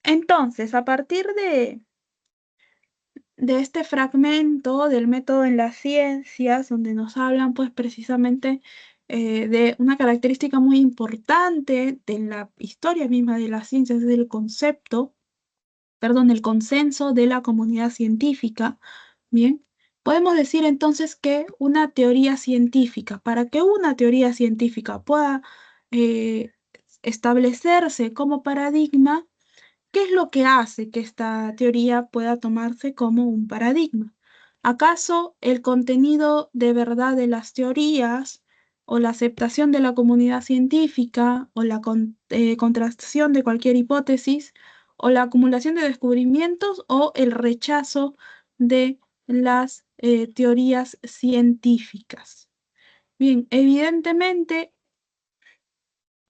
entonces, a partir de este fragmento del método en las ciencias, donde nos hablan pues precisamente de una característica muy importante de la historia misma de las ciencias, es el concepto, perdón, el consenso de la comunidad científica. Bien, podemos decir entonces que una teoría científica, para que una teoría científica pueda eh, establecerse como paradigma, ¿qué es lo que hace que esta teoría pueda tomarse como un paradigma? ¿Acaso el contenido de verdad de las teorías o la aceptación de la comunidad científica o la contrastación de cualquier hipótesis o la acumulación de descubrimientos o el rechazo de las teorías científicas? Bien, evidentemente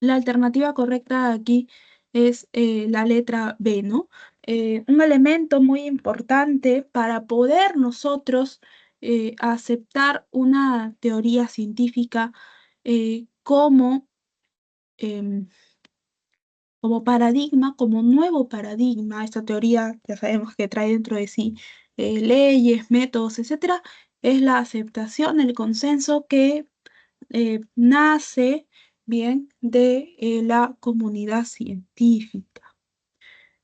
la alternativa correcta aquí es la letra B, ¿no? Un elemento muy importante para poder nosotros aceptar una teoría científica em, como paradigma, como nuevo paradigma. Esta teoría ya sabemos que trae dentro de sí leyes, métodos, etcétera, es la aceptación, el consenso que nace bien de la comunidad científica.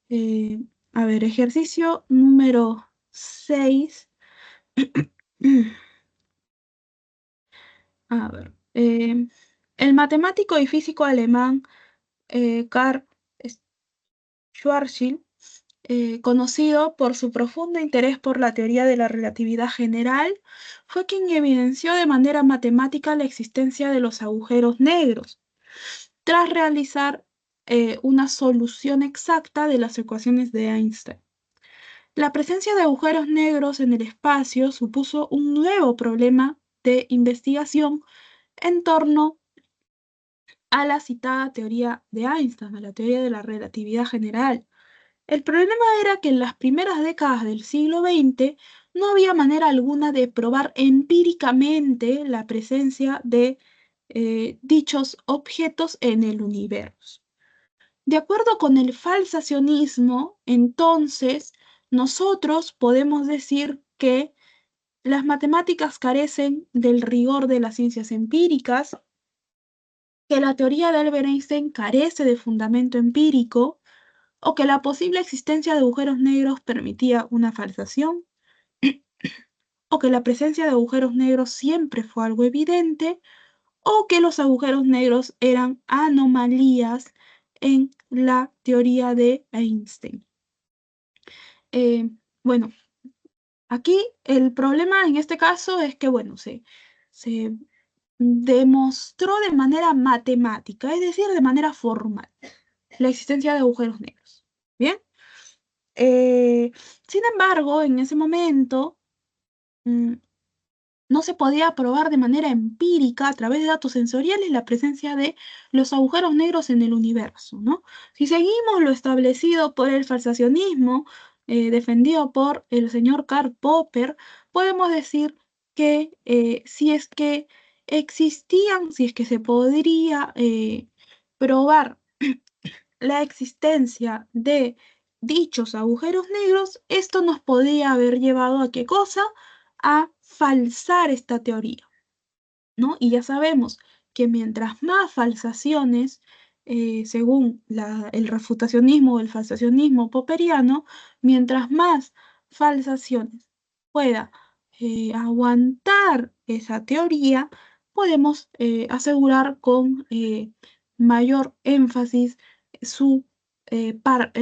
Eh, a ver, ejercicio número 6. A ver, el matemático y físico alemán Karl Schwarzschild, conocido por su profundo interés por la teoría de la relatividad general, fue quien evidenció de manera matemática la existencia de los agujeros negros tras realizar una solución exacta de las ecuaciones de Einstein. La presencia de agujeros negros en el espacio supuso un nuevo problema de investigación en torno a la citada teoría de Einstein, a la teoría de la relatividad general. El problema era que en las primeras décadas del siglo XX no había manera alguna de probar empíricamente la presencia de dichos objetos en el universo. De acuerdo con el falsacionismo, entonces, nosotros podemos decir que las matemáticas carecen del rigor de las ciencias empíricas, que la teoría de Albert Einstein carece de fundamento empírico, o que la posible existencia de agujeros negros permitía una falsación, o que la presencia de agujeros negros siempre fue algo evidente, o que los agujeros negros eran anomalías en la teoría de Einstein. Eh, bueno, aquí el problema en este caso es que, bueno, se demostró de manera matemática, es decir, de manera formal, la existencia de agujeros negros. ¿Bien? Eh, Sin embargo, en ese momento, mm, No se podía probar de manera empírica a través de datos sensoriales la presencia de los agujeros negros en el universo, ¿no? Si seguimos lo establecido por el falsacionismo, defendido por el señor Karl Popper, podemos decir que si es que existían, si es que se podría probar la existencia de dichos agujeros negros, esto nos podría haber llevado a qué cosa? A falsar esta teoría, ¿no? Y ya sabemos que mientras más falsaciones, según el refutacionismo o el falsacionismo popperiano, mientras más falsaciones pueda aguantar esa teoría, podemos asegurar con mayor énfasis su,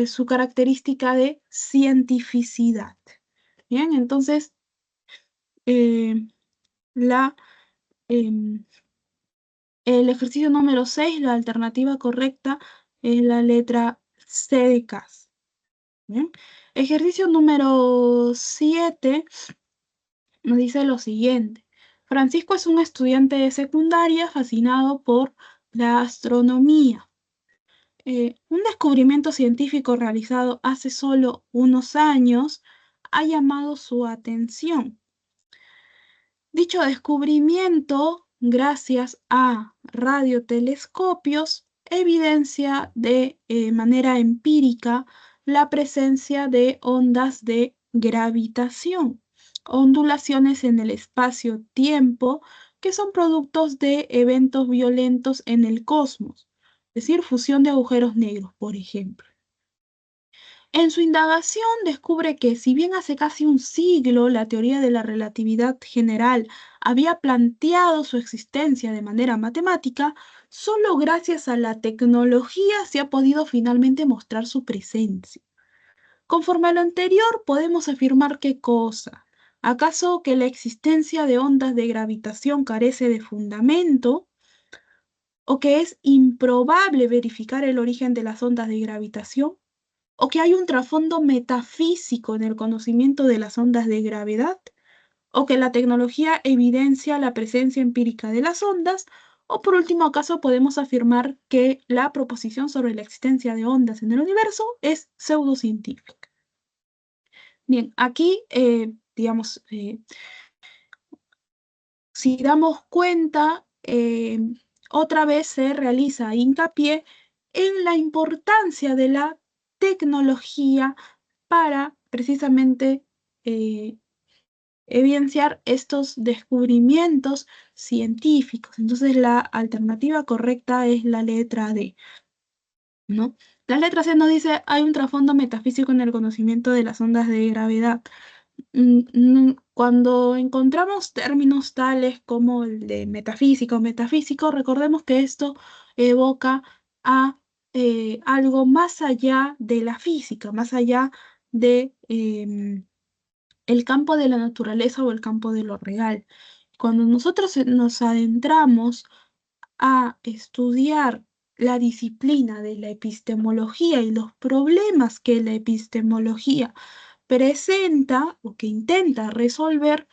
su característica de cientificidad. Bien, entonces eh, la... em, el ejercicio número 6, la alternativa correcta es la letra C de casa. ¿Bien? Ejercicio número 7 nos dice lo siguiente. Francisco es un estudiante de secundaria fascinado por la astronomía. Un descubrimiento científico realizado hace solo unos años ha llamado su atención. Dicho descubrimiento, gracias a radiotelescopios, evidencia de manera empírica la presencia de ondas de gravitación, ondulaciones en el espacio-tiempo que son productos de eventos violentos en el cosmos, es decir, fusión de agujeros negros, por ejemplo. En su indagación descubre que si bien hace casi un siglo la teoría de la relatividad general había planteado su existencia de manera matemática, solo gracias a la tecnología se ha podido finalmente mostrar su presencia. Conforme a lo anterior, podemos afirmar qué cosa. ¿Acaso que la existencia de ondas de gravitación carece de fundamento? ¿O que es improbable verificar el origen de las ondas de gravitación? ¿O que hay un trasfondo metafísico en el conocimiento de las ondas de gravedad? ¿O que la tecnología evidencia la presencia empírica de las ondas? ¿O por último, acaso podemos afirmar que la proposición sobre la existencia de ondas en el universo es pseudocientífica? Bien, aquí, digamos, si damos cuenta, otra vez se realiza hincapié en la importancia de la tecnología para precisamente eh, evidenciar estos descubrimientos científicos. Entonces la alternativa correcta es la letra D, ¿no? La letra C nos dice, hay un trasfondo metafísico en el conocimiento de las ondas de gravedad. Cuando encontramos términos tales como el de metafísico o metafísico, recordemos que esto evoca a algo más allá de la física, más allá de el campo de la naturaleza o el campo de lo real. Cuando nosotros nos adentramos a estudiar la disciplina de la epistemología y los problemas que la epistemología presenta o que intenta resolver,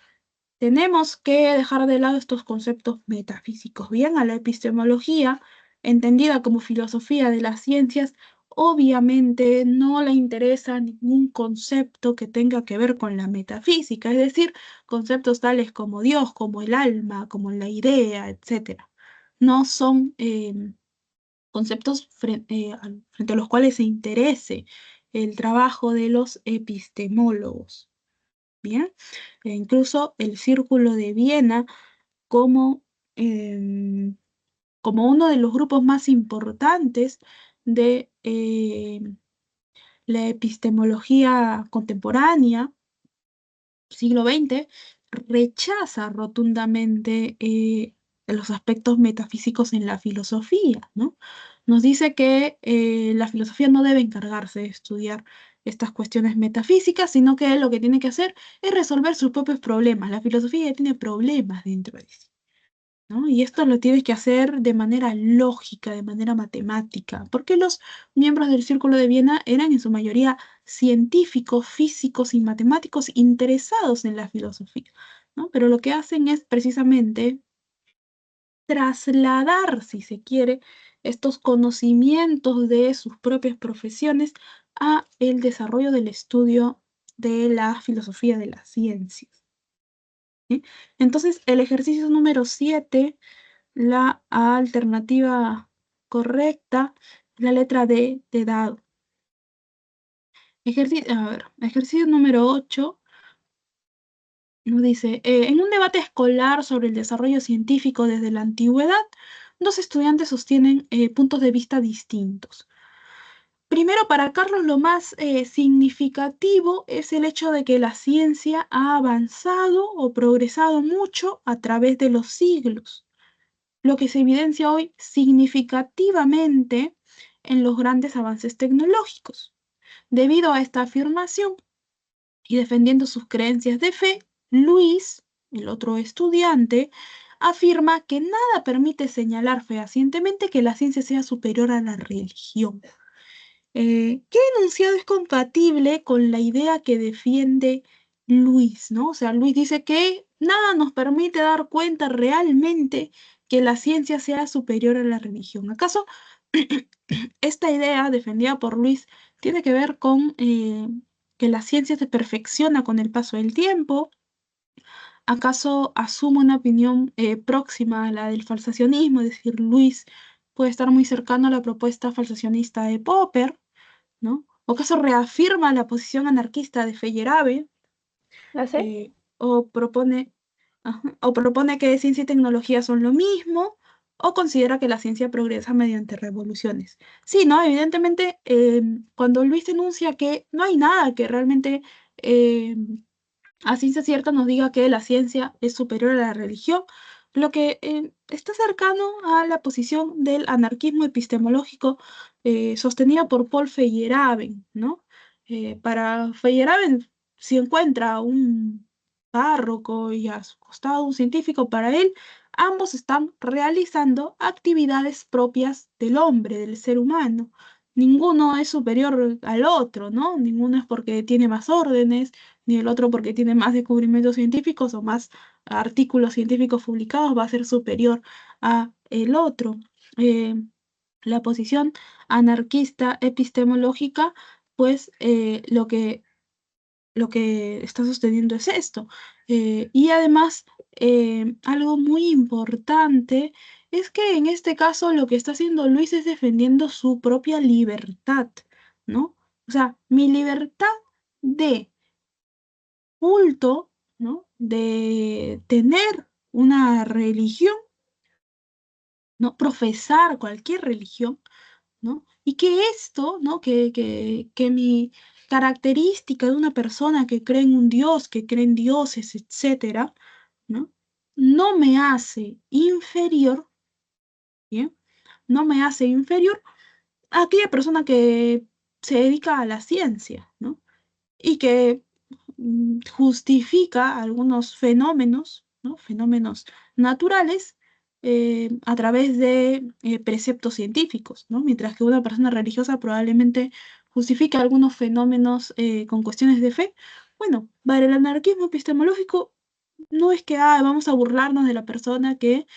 tenemos que dejar de lado estos conceptos metafísicos. Bien, a la epistemología, entendida como filosofía de las ciencias, obviamente no le interesa ningún concepto que tenga que ver con la metafísica, es decir, conceptos tales como Dios, como el alma, como la idea, etcétera. No son conceptos frente a los cuales se interese el trabajo de los epistemólogos. Bien, e incluso el Círculo de Viena como, como uno de los grupos más importantes de la epistemología contemporánea, siglo XX, rechaza rotundamente los aspectos metafísicos en la filosofía, ¿no? Nos dice que la filosofía no debe encargarse de estudiar estas cuestiones metafísicas, sino que lo que tiene que hacer es resolver sus propios problemas. La filosofía ya tiene problemas dentro de sí, ¿no? Y esto lo tienes que hacer de manera lógica, de manera matemática, porque los miembros del Círculo de Viena eran en su mayoría científicos, físicos y matemáticos interesados en la filosofía. ¿no? Pero lo que hacen es precisamente trasladar, si se quiere, estos conocimientos de sus propias profesiones a el desarrollo del estudio de la filosofía de las ciencias. ¿Sí? Entonces, el ejercicio número 7, la alternativa correcta, la letra D de dado. Ejercicio número 8 nos dice, en un debate escolar sobre el desarrollo científico desde la antigüedad, dos estudiantes sostienen puntos de vista distintos. Primero, para Carlos, lo más significativo es el hecho de que la ciencia ha avanzado o progresado mucho a través de los siglos, lo que se evidencia hoy significativamente en los grandes avances tecnológicos. Debido a esta afirmación y defendiendo sus creencias de fe, Luis, el otro estudiante, afirma que nada permite señalar fehacientemente que la ciencia sea superior a la religión. ¿Qué enunciado es compatible con la idea que defiende Luis, ¿no? O sea, Luis dice que nada nos permite dar cuenta realmente que la ciencia sea superior a la religión. ¿Acaso esta idea defendida por Luis tiene que ver con que la ciencia se perfecciona con el paso del tiempo? ¿Acaso asume una opinión próxima a la del falsacionismo? Es decir, Luis puede estar muy cercano a la propuesta falsacionista de Popper, ¿no? ¿O acaso reafirma la posición anarquista de Feyerabend? ¿Ah, sí? eh, o propone, o propone que ciencia y tecnología son lo mismo, o considera que la ciencia progresa mediante revoluciones. Sí, ¿no? Evidentemente, cuando Luis denuncia que no hay nada que realmente eh, a ciencia cierta nos diga que la ciencia es superior a la religión, lo que está cercano a la posición del anarquismo epistemológico sostenida por Paul Feyerabend, ¿no? Para Feyerabend, si encuentra un párroco y a su costado un científico, para él ambos están realizando actividades propias del hombre, del ser humano. Ninguno es superior al otro, ¿no? Ninguno es porque tiene más órdenes, ni el otro porque tiene más descubrimientos científicos o más artículos científicos publicados va a ser superior a el otro. Eh, la posición anarquista epistemológica, pues lo que está sosteniendo es esto. Y además, algo muy importante es que en este caso lo que está haciendo Luis es defendiendo su propia libertad, ¿no? O sea, mi libertad de culto, ¿no? De tener una religión, ¿no? Profesar cualquier religión, ¿no? Y que esto, ¿no? Que mi característica de una persona que cree en un Dios, que cree en dioses, etcétera, ¿no? No me hace inferior, ¿bien? No me hace inferior a aquella persona que se dedica a la ciencia, ¿no? Y que justifica algunos fenómenos, ¿no? Fenómenos naturales a través de preceptos científicos, ¿no? Mientras que una persona religiosa probablemente justifica algunos fenómenos con cuestiones de fe. Bueno, para el anarquismo epistemológico no es que vamos a burlarnos de la persona que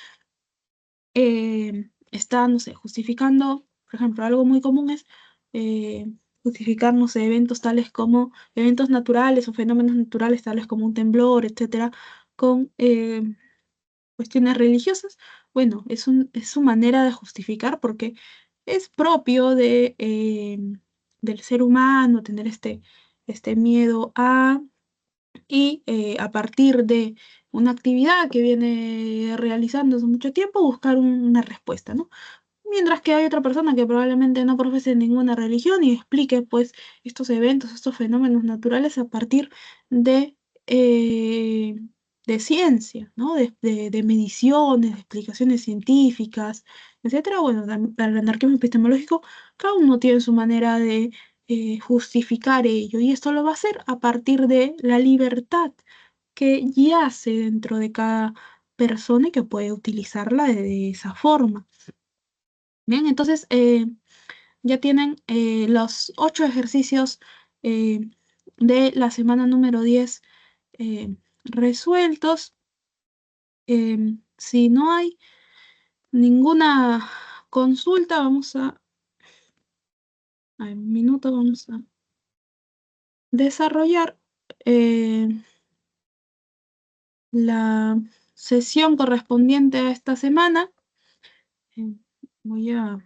está, no sé, justificando, por ejemplo, algo muy común es eh, justificar, no sé, eventos tales como eventos naturales o fenómenos naturales tales como un temblor, etcétera, con cuestiones religiosas. Bueno, es su manera de justificar porque es propio del ser humano tener este miedo y a partir de una actividad que viene realizando hace mucho tiempo, buscar una respuesta, ¿no? Mientras que hay otra persona que probablemente no profese ninguna religión y explique pues estos eventos, estos fenómenos naturales a partir de, eh, de ciencia, ¿no? De mediciones, de explicaciones científicas, etcétera. Bueno, para el anarquismo epistemológico, cada uno tiene su manera de justificar ello y esto lo va a hacer a partir de la libertad que yace dentro de cada persona y que puede utilizarla de esa forma. Bien, entonces ya tienen los 8 ejercicios eh, de la semana número 10 eh, resueltos. Si no hay ninguna consulta, vamos a un minuto, vamos a desarrollar la sesión correspondiente a esta semana. Voy a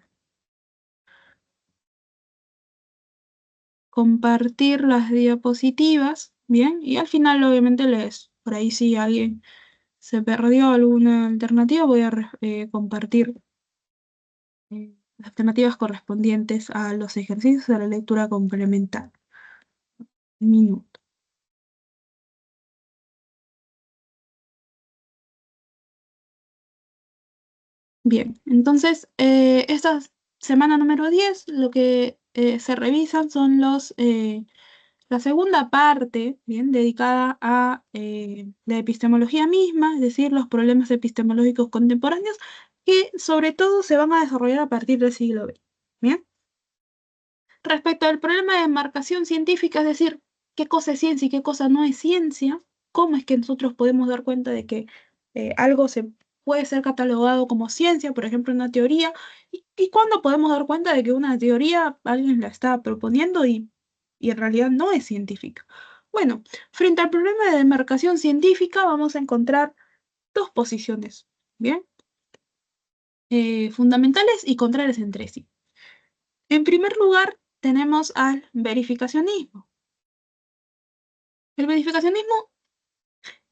compartir las diapositivas, bien, y al final obviamente por ahí si alguien se perdió alguna alternativa, voy a compartir las alternativas correspondientes a los ejercicios de la lectura complementaria. Un minuto. Bien, entonces, esta semana número 10, lo que se revisan son la segunda parte, bien, dedicada a la epistemología misma, es decir, los problemas epistemológicos contemporáneos, que sobre todo se van a desarrollar a partir del siglo XX. Bien. Respecto al problema de marcación científica, es decir, qué cosa es ciencia y qué cosa no es ciencia, cómo es que nosotros podemos dar cuenta de que algo se puede ser catalogado como ciencia, por ejemplo, una teoría, y cuándo podemos dar cuenta de que una teoría alguien la está proponiendo y en realidad no es científica. Bueno, frente al problema de demarcación científica vamos a encontrar dos posiciones, ¿bien? Fundamentales y contrarias entre sí. En primer lugar, tenemos al verificacionismo. El verificacionismo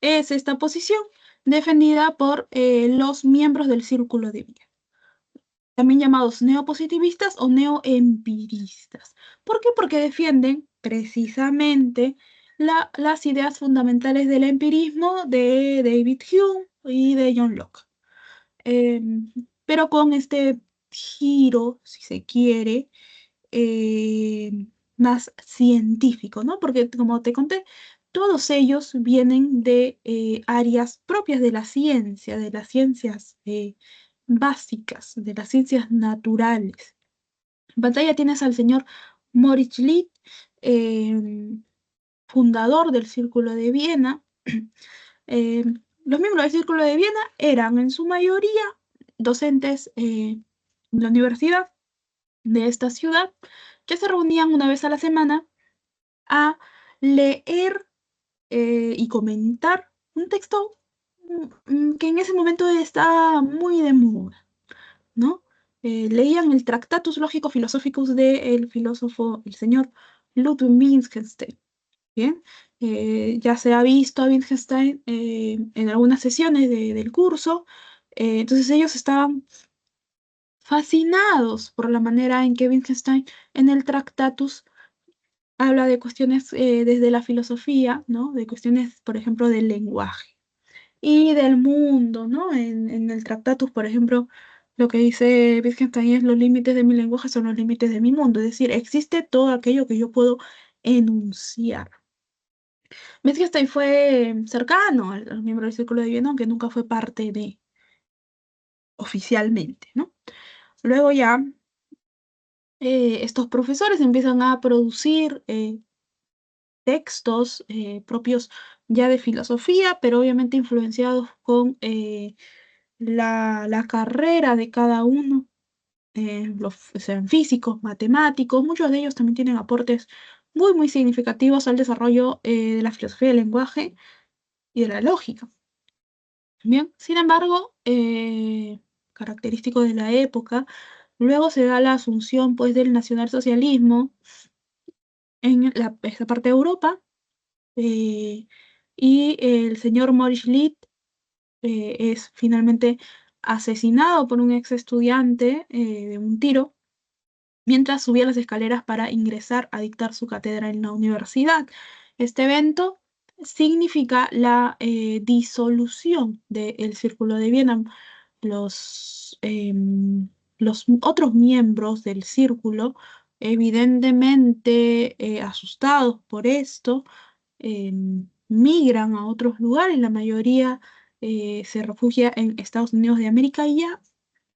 es esta posición defendida por los miembros del círculo de Viena, también llamados neopositivistas o neoempiristas. ¿Por qué? Porque defienden precisamente las ideas fundamentales del empirismo de David Hume y de John Locke. Pero con este giro, si se quiere, más científico, ¿no? Porque como te conté, todos ellos vienen de áreas propias de las ciencias básicas, de las ciencias naturales. En pantalla tienes al señor Moritz Litt, fundador del Círculo de Viena. Eh, los miembros del Círculo de Viena eran en su mayoría docentes de la universidad de esta ciudad que se reunían una vez a la semana a leer y comentar un texto que en ese momento estaba muy de moda, ¿no? Leían el Tractatus Lógico-Philosophicus del filósofo, el señor Ludwig Wittgenstein. Bien, ya se ha visto a Wittgenstein en algunas sesiones del curso, entonces ellos estaban fascinados por la manera en que Wittgenstein en el Tractatus habla de cuestiones desde la filosofía, ¿no? De cuestiones, por ejemplo, del lenguaje y del mundo, ¿no? En el Tractatus, por ejemplo, lo que dice Wittgenstein es los límites de mi lenguaje son los límites de mi mundo, es decir, existe todo aquello que yo puedo enunciar. Wittgenstein fue cercano a los miembros del Círculo de Viena, aunque nunca fue parte de oficialmente, ¿no? Luego ya estos profesores empiezan a producir textos propios ya de filosofía, pero obviamente influenciados con la carrera de cada uno, sean físicos, matemáticos, muchos de ellos también tienen aportes muy, muy significativos al desarrollo de la filosofía del lenguaje y de la lógica. Bien, sin embargo, característico de la época, luego se da la asunción pues, del nacionalsocialismo en esta parte de Europa, y el señor Maurice Litt es finalmente asesinado por un ex estudiante de un tiro mientras subía las escaleras para ingresar a dictar su cátedra en la universidad. Este evento significa la disolución del Círculo de Viena. Los otros miembros del círculo, evidentemente asustados por esto, migran a otros lugares, la mayoría se refugia en Estados Unidos de América y ya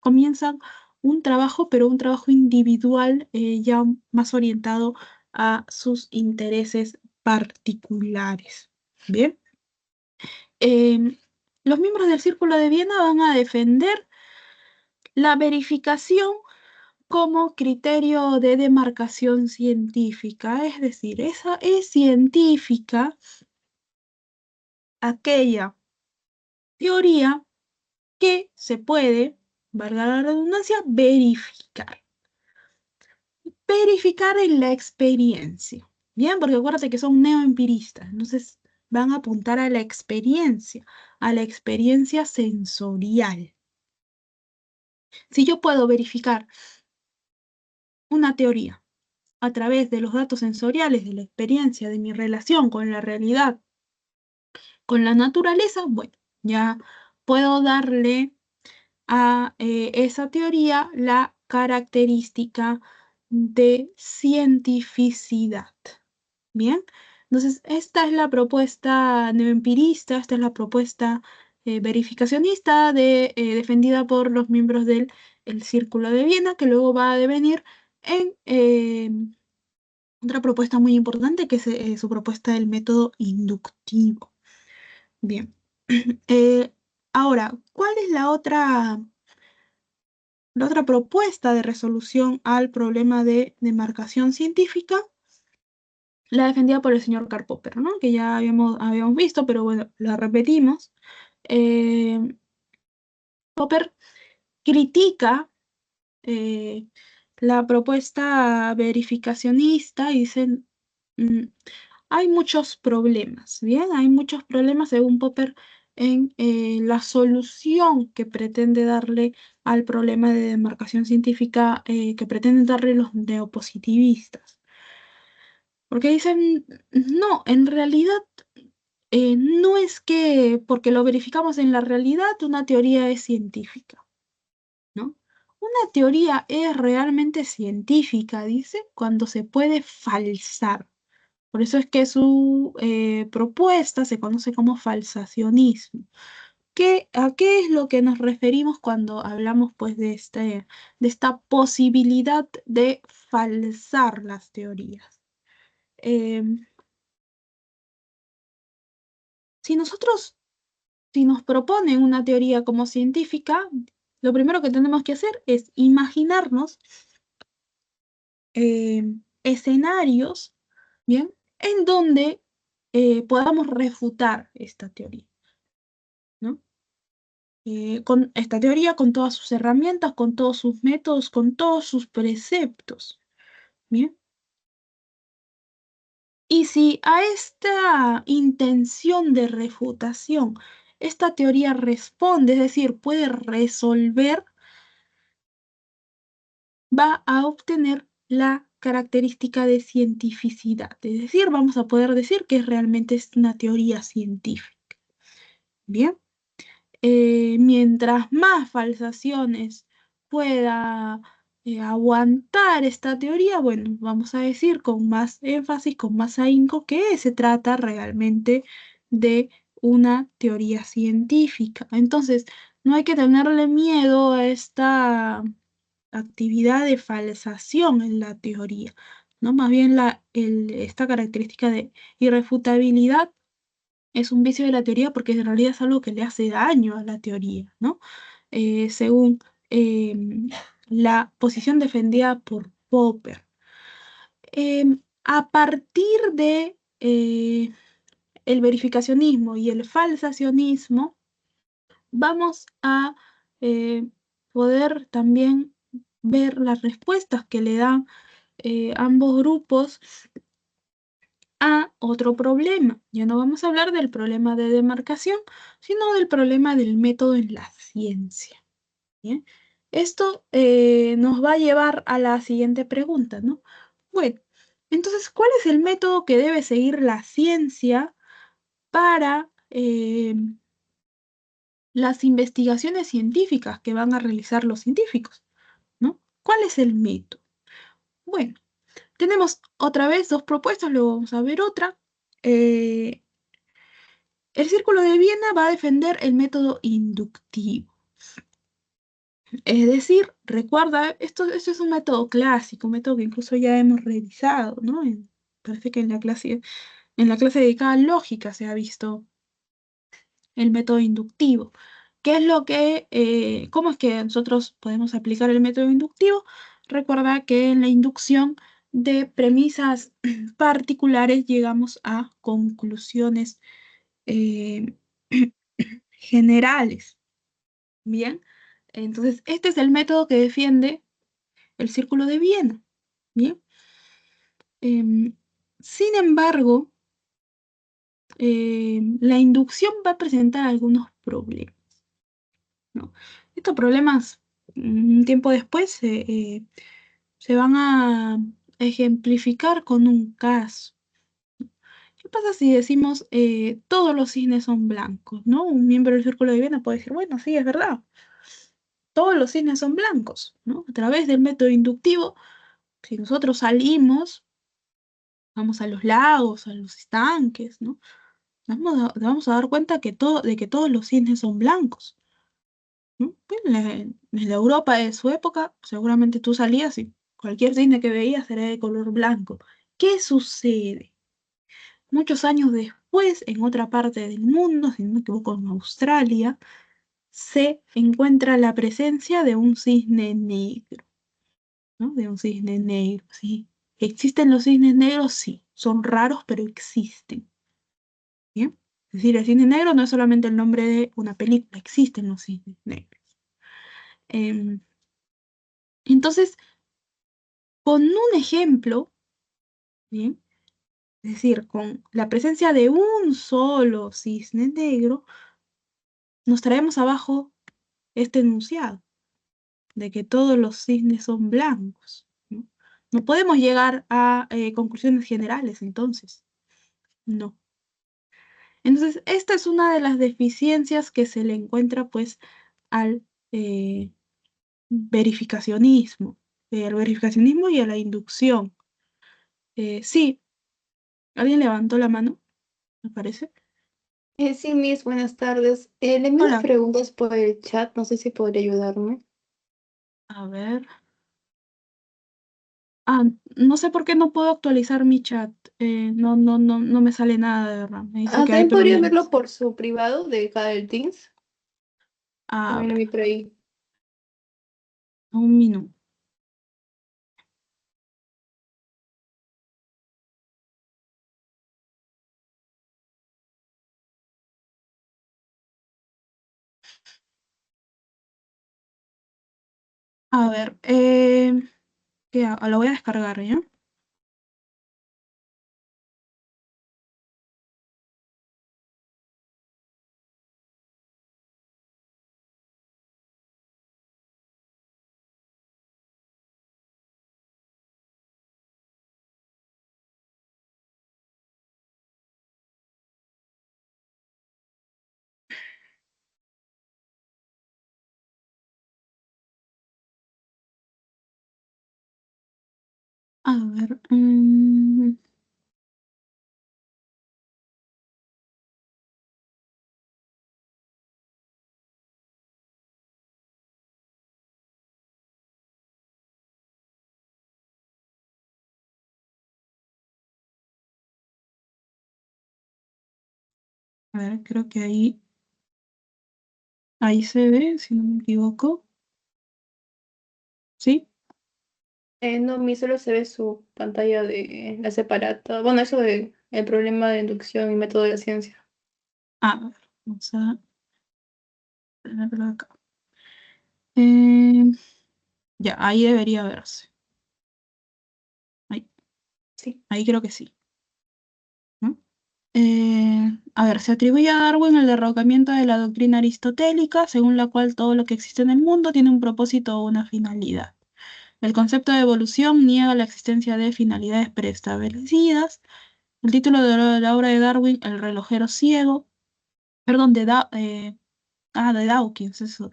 comienzan un trabajo, pero un trabajo individual ya más orientado a sus intereses particulares. Bien. Eh, los miembros del Círculo de Viena van a defender la verificación como criterio de demarcación científica, es decir, esa es científica aquella teoría que se puede, valga la redundancia, verificar. Verificar en la experiencia. Bien, porque acuérdate que son neoempiristas, entonces van a apuntar a la experiencia sensorial. Si yo puedo verificar una teoría a través de los datos sensoriales, de la experiencia, de mi relación con la realidad, con la naturaleza, bueno, ya puedo darle a esa teoría la característica de cientificidad. Bien, entonces esta es la propuesta neoempirista, esta es la propuesta verificacionista defendida por los miembros del el Círculo de Viena, que luego va a devenir en otra propuesta muy importante, que es su propuesta del método inductivo. Bien, ahora, ¿cuál es la otra propuesta de resolución al problema de demarcación científica? La defendida por el señor Karl Popper, ¿no? Que ya habíamos visto, pero bueno, la repetimos. Eh, Popper critica eh, la propuesta verificacionista y dice, mm, hay muchos problemas, ¿bien? Hay muchos problemas, según Popper, en la solución que pretende darle al problema de demarcación científica que pretenden darle los neopositivistas. Porque dicen, no, en realidad no es que porque lo verificamos en la realidad, una teoría es científica, ¿no? Una teoría es realmente científica, dice, cuando se puede falsar. Por eso es que su propuesta se conoce como falsacionismo. ¿A qué es lo que nos referimos cuando hablamos pues de esta posibilidad de falsar las teorías? Em, si nosotros Si nos proponen una teoría como científica, lo primero que tenemos que hacer es imaginarnos eh, escenarios, ¿bien? En donde podamos refutar esta teoría, ¿no? Con esta teoría, con todas sus herramientas, con todos sus métodos, con todos sus preceptos, ¿bien? Y si a esta intención de refutación, esta teoría responde, es decir, puede resolver, va a obtener la característica de cientificidad. Es decir, vamos a poder decir que realmente es una teoría científica. Bien, mientras más falsaciones pueda aguantar esta teoría, bueno, vamos a decir con más énfasis, con más ahínco, que se trata realmente de una teoría científica. Entonces, no hay que tenerle miedo a esta actividad de falsación en la teoría, ¿no? Más bien esta característica de irrefutabilidad es un vicio de la teoría porque en realidad es algo que le hace daño a la teoría, ¿no? Según la posición defendida por Popper. A partir de el verificacionismo y el falsacionismo, vamos a poder también ver las respuestas que le dan ambos grupos a otro problema. Ya no vamos a hablar del problema de demarcación, sino del problema del método en la ciencia. ¿Bien? Esto nos va a llevar a la siguiente pregunta, ¿no? Bueno, entonces, ¿cuál es el método que debe seguir la ciencia para las investigaciones científicas que van a realizar los científicos? ¿No? ¿Cuál es el método? Bueno, tenemos otra vez dos propuestas, luego vamos a ver otra. Eh, el Círculo de Viena va a defender el método inductivo. Es decir, recuerda, esto es un método clásico, un método que incluso ya hemos revisado, ¿no? Parece que en la clase dedicada a lógica se ha visto el método inductivo. ¿Cómo es que nosotros podemos aplicar el método inductivo? Recuerda que en la inducción de premisas particulares llegamos a conclusiones eh, generales. Bien, entonces este es el método que defiende el Círculo de Viena. Bien, Em, sin embargo, la inducción va a presentar algunos problemas, ¿no? Estos problemas, un tiempo después, se van a ejemplificar con un caso. ¿Qué pasa si decimos todos los cisnes son blancos, ¿no? Un miembro del Círculo de Viena puede decir, bueno, sí, es verdad, todos los cisnes son blancos, ¿no? A través del método inductivo, si nosotros salimos, vamos a los lagos, a los estanques, ¿no? Nos vamos a dar cuenta de que todos los cisnes son blancos, ¿no? Pues en la Europa de su época, seguramente tú salías y cualquier cisne que veías era de color blanco. ¿Qué sucede? Muchos años después, en otra parte del mundo, si no me equivoco, en Australia, se encuentra la presencia de un cisne negro, ¿no? De un cisne negro, ¿sí? ¿Existen los cisnes negros? Sí, son raros, pero existen. ¿Bien? Es decir, el cisne negro no es solamente el nombre de una película, existen los cisnes negros. Em, entonces, con un ejemplo, ¿bien? Es decir, con la presencia de un solo cisne negro, nos traemos abajo este enunciado de que todos los cisnes son blancos, ¿no? No podemos llegar a conclusiones generales, entonces, no. Entonces, esta es una de las deficiencias que se le encuentra, pues, al eh, verificacionismo, al verificacionismo y a la inducción. Sí, alguien levantó la mano, me parece. Sí, Miss, buenas tardes. Le envío unas Hola, preguntas por el chat, no sé si podría ayudarme. a ver. Ah, no sé por qué no puedo actualizar mi chat. No me sale nada de verdad. Me dice que hay También podría verlo problemas. por su privado de cada del Teams. A También lo ver, vi por ahí. un minuto. A ver, ¿qué hago? Lo voy a descargar, ¿ya? A ver, a ver, creo que ahí se ve, si no me equivoco. ¿Sí? No, mi solo se ve su pantalla de la separata. Bueno, eso de el problema de inducción y método de la ciencia. A ver, vamos a ponerlo acá. Eh, ya, ahí debería verse. Ahí, Sí. ahí creo que sí, ¿no? A ver, se atribuye a Darwin el derrocamiento de la doctrina aristotélica, según la cual todo lo que existe en el mundo tiene un propósito o una finalidad. El concepto de evolución niega la existencia de finalidades preestablecidas. El título de la obra de Darwin, El relojero ciego, perdón, de Dawkins, eso.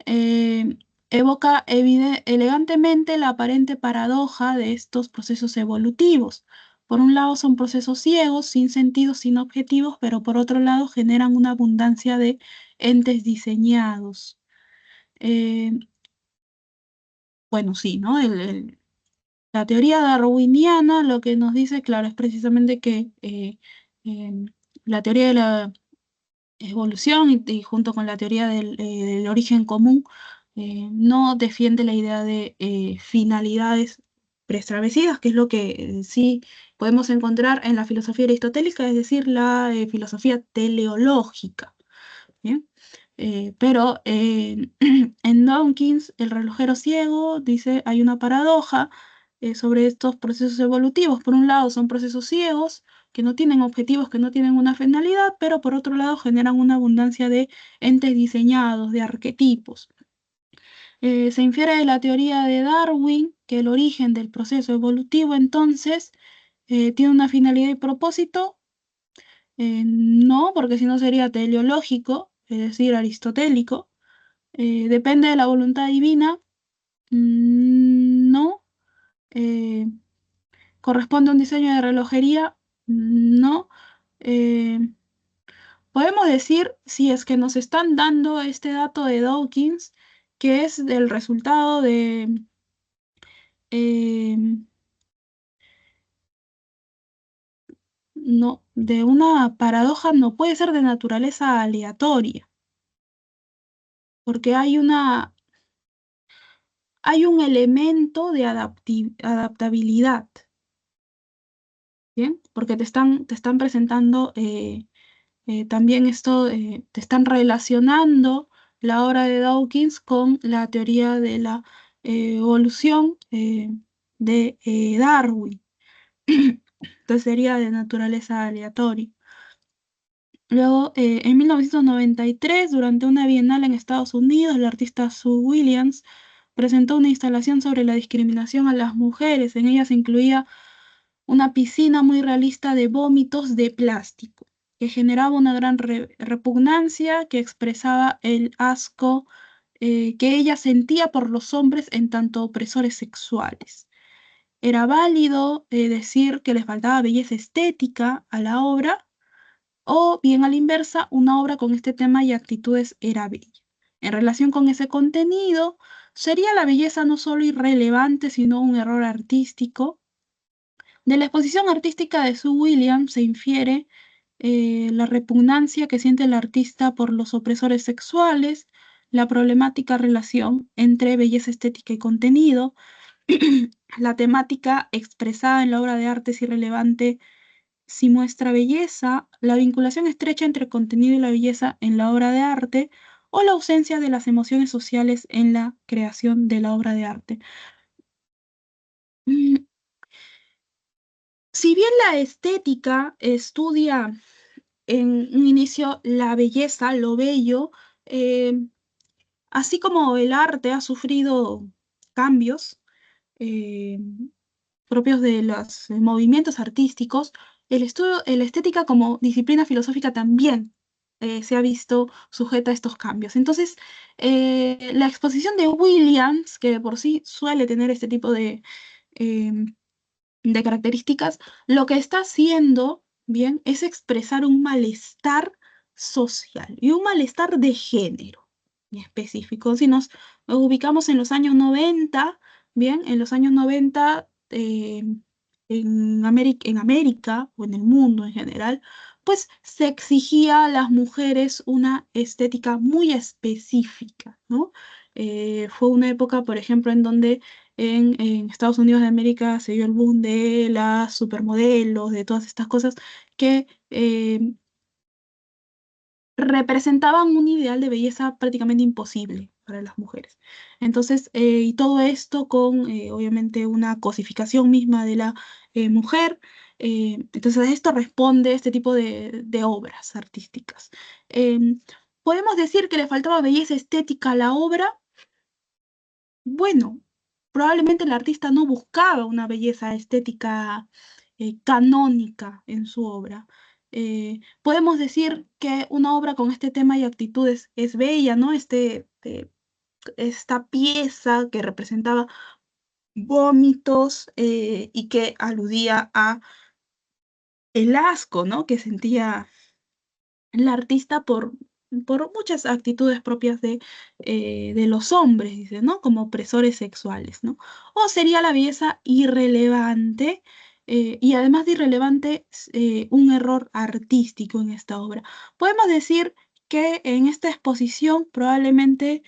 eh, evoca elegantemente la aparente paradoja de estos procesos evolutivos. Por un lado son procesos ciegos, sin sentido, sin objetivos, pero por otro lado generan una abundancia de entes diseñados. Eh, bueno, sí, ¿no? La teoría darwiniana lo que nos dice, claro, es precisamente que la teoría de la evolución y junto con la teoría del origen común, no defiende la idea de finalidades preestablecidas, que es lo que sí podemos encontrar en la filosofía aristotélica, es decir, la filosofía teleológica. ¿Bien? Pero en Dawkins, el relojero ciego, dice, hay una paradoja sobre estos procesos evolutivos. Por un lado, son procesos ciegos, que no tienen objetivos, que no tienen una finalidad, pero por otro lado generan una abundancia de entes diseñados, de arquetipos. Se infiere de la teoría de Darwin que el origen del proceso evolutivo entonces tiene una finalidad y propósito. No, porque si no sería teleológico, es decir, aristotélico. Depende de la voluntad divina. No. Eh, corresponde a un diseño de relojería. No. Eh, podemos decir, si es que nos están dando este dato de Dawkins, que es del resultado eh, no, de una paradoja, no puede ser de naturaleza aleatoria, porque hay un elemento de adaptabilidad, ¿bien? Porque te están presentando también esto, te están relacionando la obra de Dawkins con la teoría de la evolución de Darwin. Entonces sería de naturaleza aleatoria. Luego, en 1993, durante una bienal en Estados Unidos, el artista Sue Williams presentó una instalación sobre la discriminación a las mujeres. En ella se incluía una piscina muy realista de vómitos de plástico, que generaba una gran repugnancia, que expresaba el asco que ella sentía por los hombres en tanto opresores sexuales. Era válido decir que les faltaba belleza estética a la obra, o bien a la inversa, una obra con este tema y actitudes era bella. En relación con ese contenido, ¿sería la belleza no solo irrelevante, sino un error artístico? De la exposición artística de Sue Williams se infiere la repugnancia que siente el artista por los opresores sexuales, la problemática relación entre belleza estética y contenido, la temática expresada en la obra de arte es irrelevante si muestra belleza, la vinculación estrecha entre contenido y la belleza en la obra de arte, o la ausencia de las emociones sociales en la creación de la obra de arte. Mm, Si bien la estética estudia en un inicio la belleza, lo bello, eh, así como el arte ha sufrido cambios eh, propios de los movimientos artísticos, la estética como disciplina filosófica también se ha visto sujeta a estos cambios. Entonces, la exposición de Williams, que de por sí suele tener este tipo de características, lo que está haciendo, bien, es expresar un malestar social y un malestar de género en específico. Si nos ubicamos en los años 90, bien, en los años 90, en América o en el mundo en general, pues se exigía a las mujeres una estética muy específica, ¿no? Fue una época, por ejemplo, en donde en Estados Unidos de América se dio el boom de las supermodelos, de todas estas cosas que representaban un ideal de belleza prácticamente imposible para las mujeres. Entonces, y todo esto con, obviamente, una cosificación misma de la mujer. Entonces, a esto responde este tipo de obras artísticas. Em, ¿Podemos decir que le faltaba belleza estética a la obra? Bueno, probablemente el artista no buscaba una belleza estética canónica en su obra. Podemos decir que una obra con este tema y actitudes es bella, ¿no? Esta pieza que representaba vómitos y que aludía a el asco, ¿no? Que sentía el artista por muchas actitudes propias de los hombres, dice, ¿no? Como opresores sexuales, ¿no? O sería la belleza irrelevante, y además de irrelevante, un error artístico en esta obra. Podemos decir que en esta exposición probablemente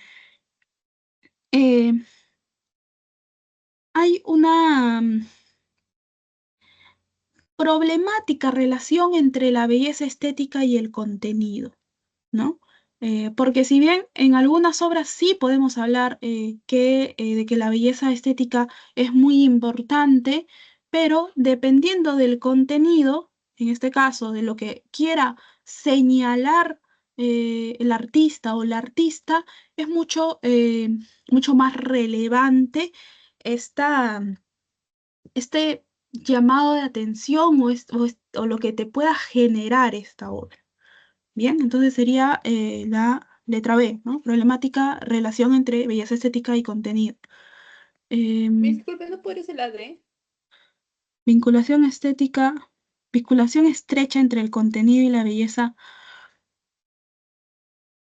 hay una problemática relación entre la belleza estética y el contenido, ¿no? Porque si bien en algunas obras sí podemos hablar de que la belleza estética es muy importante, pero dependiendo del contenido, en este caso de lo que quiera señalar el artista o la artista, es mucho más relevante esta, este llamado de atención o lo que te pueda generar esta obra. Bien, entonces sería la letra B, ¿no? Problemática, relación entre belleza estética y contenido. Disculpe, ¿no podría ser la D? Vinculación estética, vinculación estrecha entre el contenido y la belleza,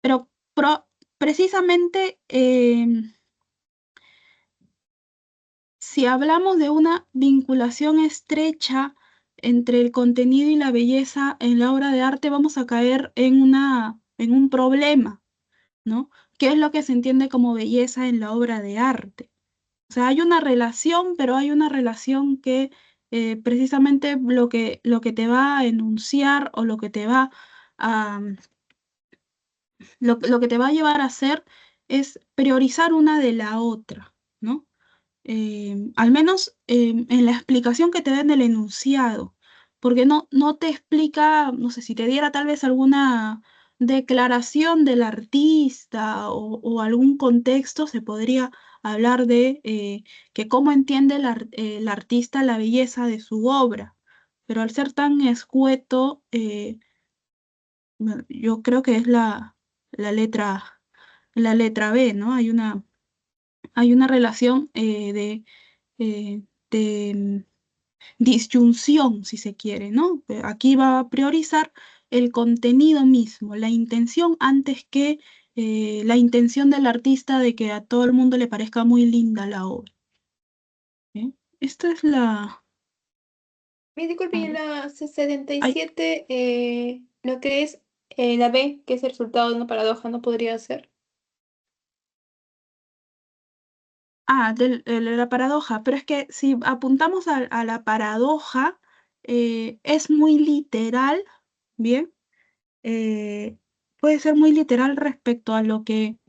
pero precisamente si hablamos de una vinculación estrecha entre el contenido y la belleza en la obra de arte, vamos a caer en un problema, ¿no? ¿Qué es lo que se entiende como belleza en la obra de arte? O sea, hay una relación, pero hay una relación que precisamente lo que te va a enunciar o a, lo que te va a llevar a hacer es priorizar una de la otra, ¿no? Al menos en la explicación que te den del enunciado, porque no te explica, no sé, si te diera tal vez alguna declaración del artista o algún contexto, se podría hablar de que cómo entiende el artista la belleza de su obra, pero al ser tan escueto, bueno, yo creo que es la letra, la letra B, ¿no? Hay una relación eh, de disyunción, si se quiere, ¿no? Aquí va a priorizar el contenido mismo, la intención antes que la intención del artista de que a todo el mundo le parezca muy linda la obra. ¿Eh? Esta es la... Me disculpe, a y en ver, la 77, 7, lo que es la B, que es el resultado de una paradoja, ¿no podría ser? de la paradoja, pero es que si apuntamos a la paradoja, es muy literal, ¿bien? eh, puede ser muy literal respecto a lo que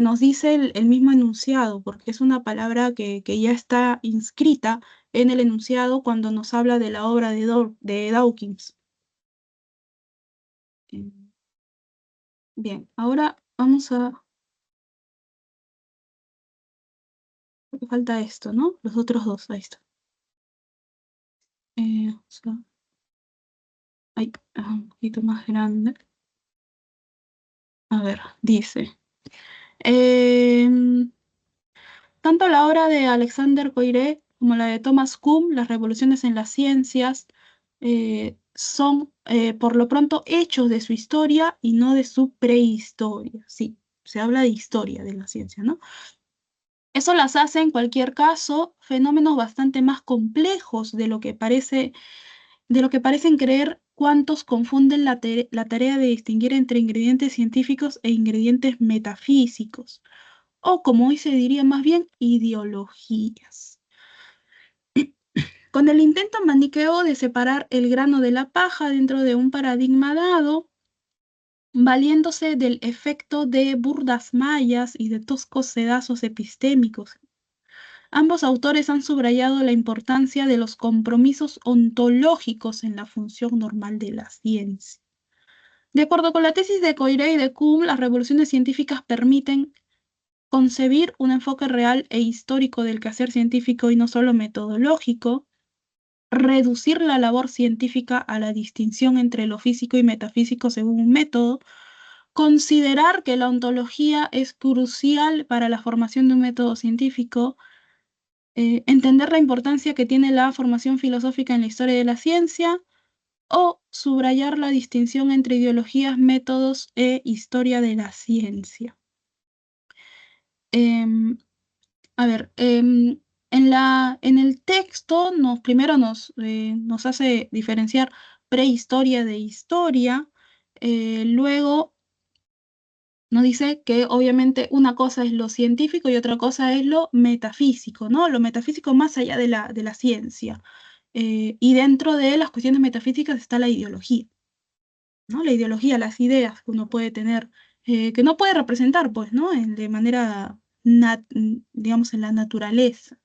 nos dice el mismo enunciado, porque es una palabra que ya está inscrita en el enunciado cuando nos habla de la obra de Dawkins. Eh, Bien, ahora vamos a... Falta esto, ¿no? Los otros dos, ahí está. Vamos ay, un poquito más grande. A ver, dice. em, Tanto la obra de Alexander Coiré como la de Thomas Kuhn, Las revoluciones en las ciencias, son por lo pronto hechos de su historia y no de su prehistoria. Sí, se habla de historia de la ciencia, ¿no? Eso las hace en cualquier caso fenómenos bastante más complejos de lo que parecen creer cuantos confunden la tarea de distinguir entre ingredientes científicos e ingredientes metafísicos o como hoy se diría más bien, ideologías. Con el intento maniqueo de separar el grano de la paja dentro de un paradigma dado, valiéndose del efecto de burdas mallas y de toscos sedazos epistémicos. Ambos autores han subrayado la importancia de los compromisos ontológicos en la función normal de la ciencia. De acuerdo con la tesis de Coiré y de Kuhn, las revoluciones científicas permiten concebir un enfoque real e histórico del quehacer científico y no solo metodológico, reducir la labor científica a la distinción entre lo físico y metafísico según un método, considerar que la ontología es crucial para la formación de un método científico, entender la importancia que tiene la formación filosófica en la historia de la ciencia o subrayar la distinción entre ideologías, métodos e historia de la ciencia. Em, A ver, en el texto primero nos hace diferenciar prehistoria de historia, luego Nos dice que obviamente una cosa es lo científico y otra cosa es lo metafísico, ¿no? Lo metafísico más allá de la ciencia. Y dentro de las cuestiones metafísicas está la ideología, ¿no? La ideología, las ideas que uno puede tener, que no puede representar, pues, ¿no? De manera, digamos, en la naturaleza.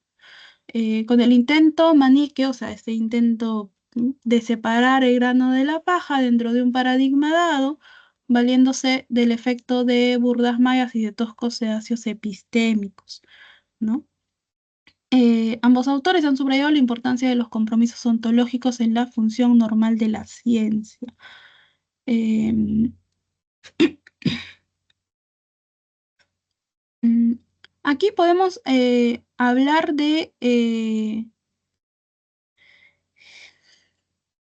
Con el intento maniqueo, o sea, este intento de separar el grano de la paja dentro de un paradigma dado, valiéndose del efecto de burdas mayas y de toscos sedacios epistémicos, ¿no? Ambos autores han subrayado la importancia de los compromisos ontológicos en la función normal de la ciencia. Em, mm, Aquí podemos hablar de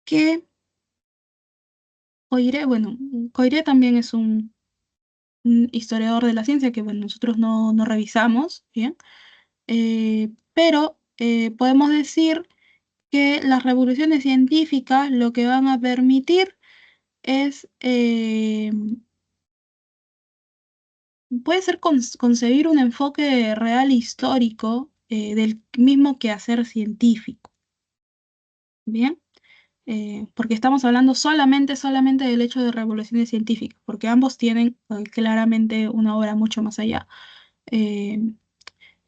que Coiré también es un historiador de la ciencia que bueno, nosotros no revisamos, ¿bien? Pero podemos decir que las revoluciones científicas lo que van a permitir es, puede ser concebir un enfoque real histórico del mismo quehacer científico, ¿bien? Porque estamos hablando solamente del hecho de revoluciones científicas, porque ambos tienen claramente una obra mucho más allá. Eh,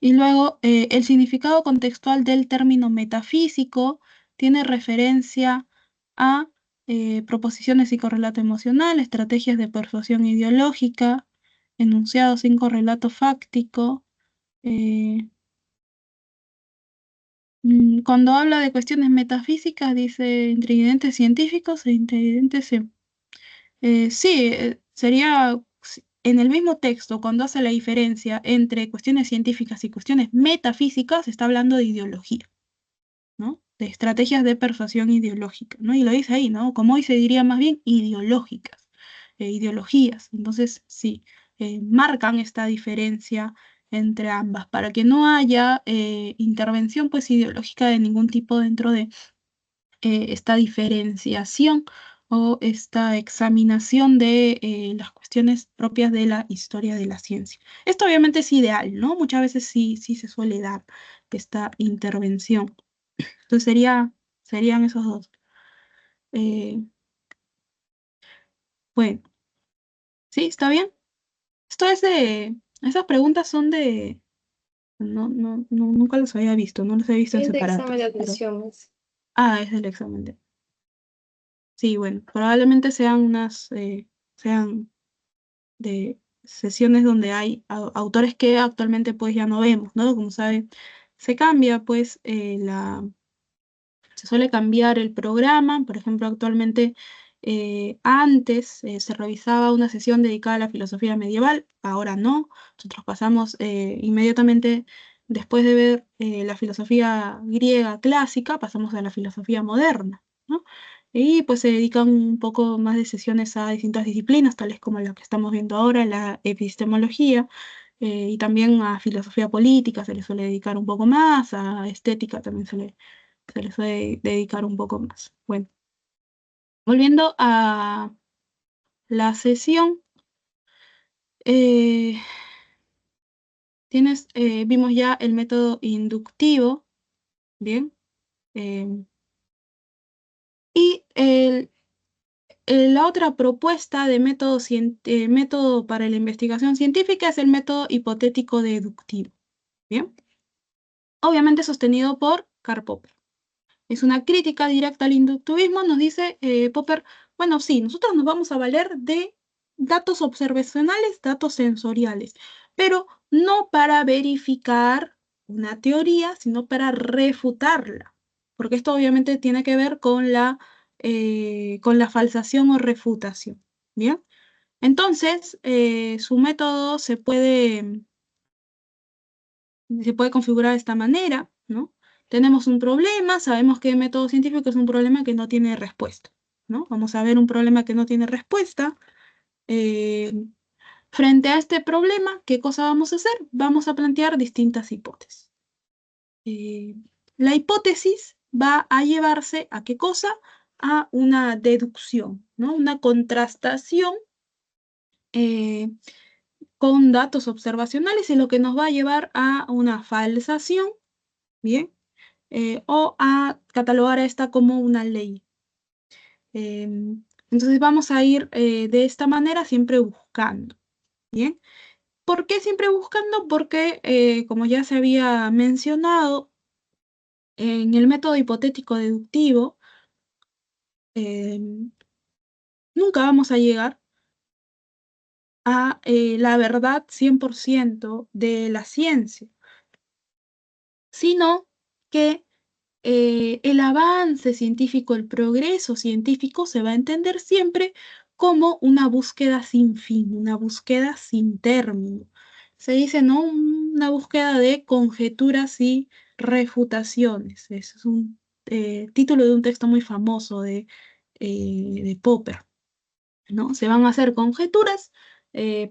Y luego, el significado contextual del término metafísico tiene referencia a proposiciones sin correlato emocional, estrategias de persuasión ideológica, enunciados sin correlato fáctico. eh, Cuando habla de cuestiones metafísicas, dice ingredientes científicos e ingredientes. Sí, sería en el mismo texto, cuando hace la diferencia entre cuestiones científicas y cuestiones metafísicas, está hablando de ideología, ¿no? De estrategias de persuasión ideológica, ¿no? Y lo dice ahí, ¿no? Como hoy se diría más bien ideológicas, ideologías. Entonces, sí, marcan esta diferencia entre ambas, para que no haya intervención pues ideológica de ningún tipo dentro de esta diferenciación o esta examinación de las cuestiones propias de la historia de la ciencia. Esto obviamente es ideal, ¿no? Muchas veces sí se suele dar esta intervención. Entonces serían esos dos. Eh, bueno, ¿sí? ¿Está bien? Esto es esas preguntas son de, nunca las había visto, no las he visto en Siguiente examen de separatas, pero, admisiones. es del examen de, sí, bueno, probablemente sean sean de sesiones donde hay autores que actualmente pues ya no vemos, ¿no? Como saben, se cambia pues se suele cambiar el programa. Por ejemplo, actualmente antes se revisaba una sesión dedicada a la filosofía medieval, ahora no. Nosotros pasamos inmediatamente después de ver la filosofía griega clásica, pasamos a la filosofía moderna, ¿no? Y pues se dedican un poco más de sesiones a distintas disciplinas, tales como la que estamos viendo ahora, la epistemología, y también a filosofía política se le suele dedicar un poco más, a estética también se le suele dedicar un poco más. Bueno, volviendo a la sesión, eh, vimos ya el método inductivo, ¿bien? Eh, y la otra propuesta de método para la investigación científica es el método hipotético deductivo, ¿bien? Obviamente sostenido por Karl Popper. Es una crítica directa al inductivismo, nos dice Popper, bueno, sí, nosotros nos vamos a valer de datos observacionales, datos sensoriales, pero no para verificar una teoría, sino para refutarla, porque esto obviamente tiene que ver con la falsación o refutación, ¿bien? Entonces, su método se puede configurar de esta manera, ¿no? Tenemos un problema, sabemos que el método científico es un problema que no tiene respuesta, ¿no? Vamos a ver un problema que no tiene respuesta. Eh, Frente a este problema, ¿qué cosa vamos a hacer? Vamos a plantear distintas hipótesis. Eh, la hipótesis va a llevarse a qué cosa? A una deducción, ¿no? Una contrastación eh, con datos observacionales y lo que nos va a llevar a una falsación, ¿bien? O a catalogar a esta como una ley. Entonces vamos a ir de esta manera siempre buscando, ¿bien? ¿Por qué siempre buscando? Porque, como ya se había mencionado, en el método hipotético deductivo, nunca vamos a llegar a la verdad 100% de la ciencia, sino que el avance científico, el progreso científico se va a entender siempre como una búsqueda sin fin, una búsqueda sin término. Se dice, ¿no? Una búsqueda de conjeturas y refutaciones. Ese es un título de un texto muy famoso de Popper, ¿no? Se van a hacer conjeturas,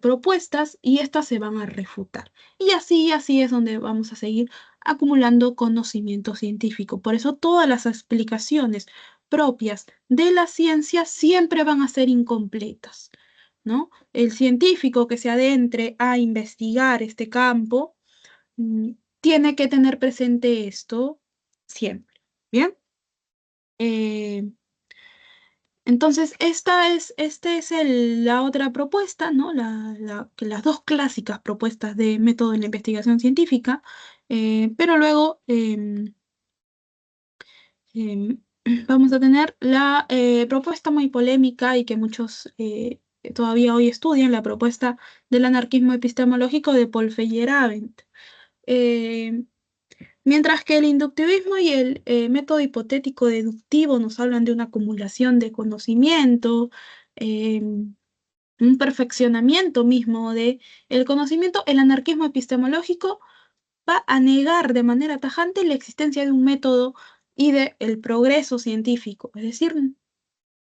propuestas y estas se van a refutar. Y así es donde vamos a seguir acumulando conocimiento científico. Por eso todas las explicaciones propias de la ciencia siempre van a ser incompletas, ¿no? El científico que se adentre a investigar este campo tiene que tener presente esto siempre. ¿Bien? Eh, entonces, esta es la otra propuesta, ¿no? Las dos clásicas propuestas de método de la investigación científica, pero luego em, vamos a tener la propuesta muy polémica y que muchos todavía hoy estudian, la propuesta del anarquismo epistemológico de Paul Feyerabend. Eh, Mientras que el inductivismo y el método hipotético deductivo nos hablan de una acumulación de conocimiento, un perfeccionamiento mismo de el conocimiento, el anarquismo epistemológico va a negar de manera tajante la existencia de un método y de el progreso científico. Es decir,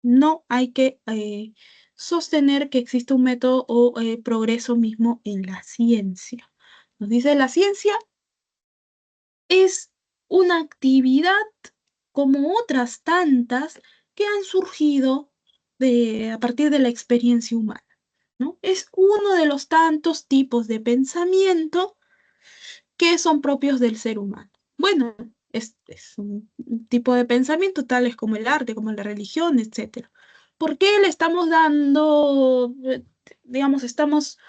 no hay que sostener que existe un método o progreso mismo en la ciencia. Nos dice la ciencia es una actividad como otras tantas que han surgido a partir de la experiencia humana, ¿no? Es uno de los tantos tipos de pensamiento que son propios del ser humano. Bueno, es un tipo de pensamiento tales como el arte, como la religión, etc. ¿Por qué le estamos dando, digamos, estamos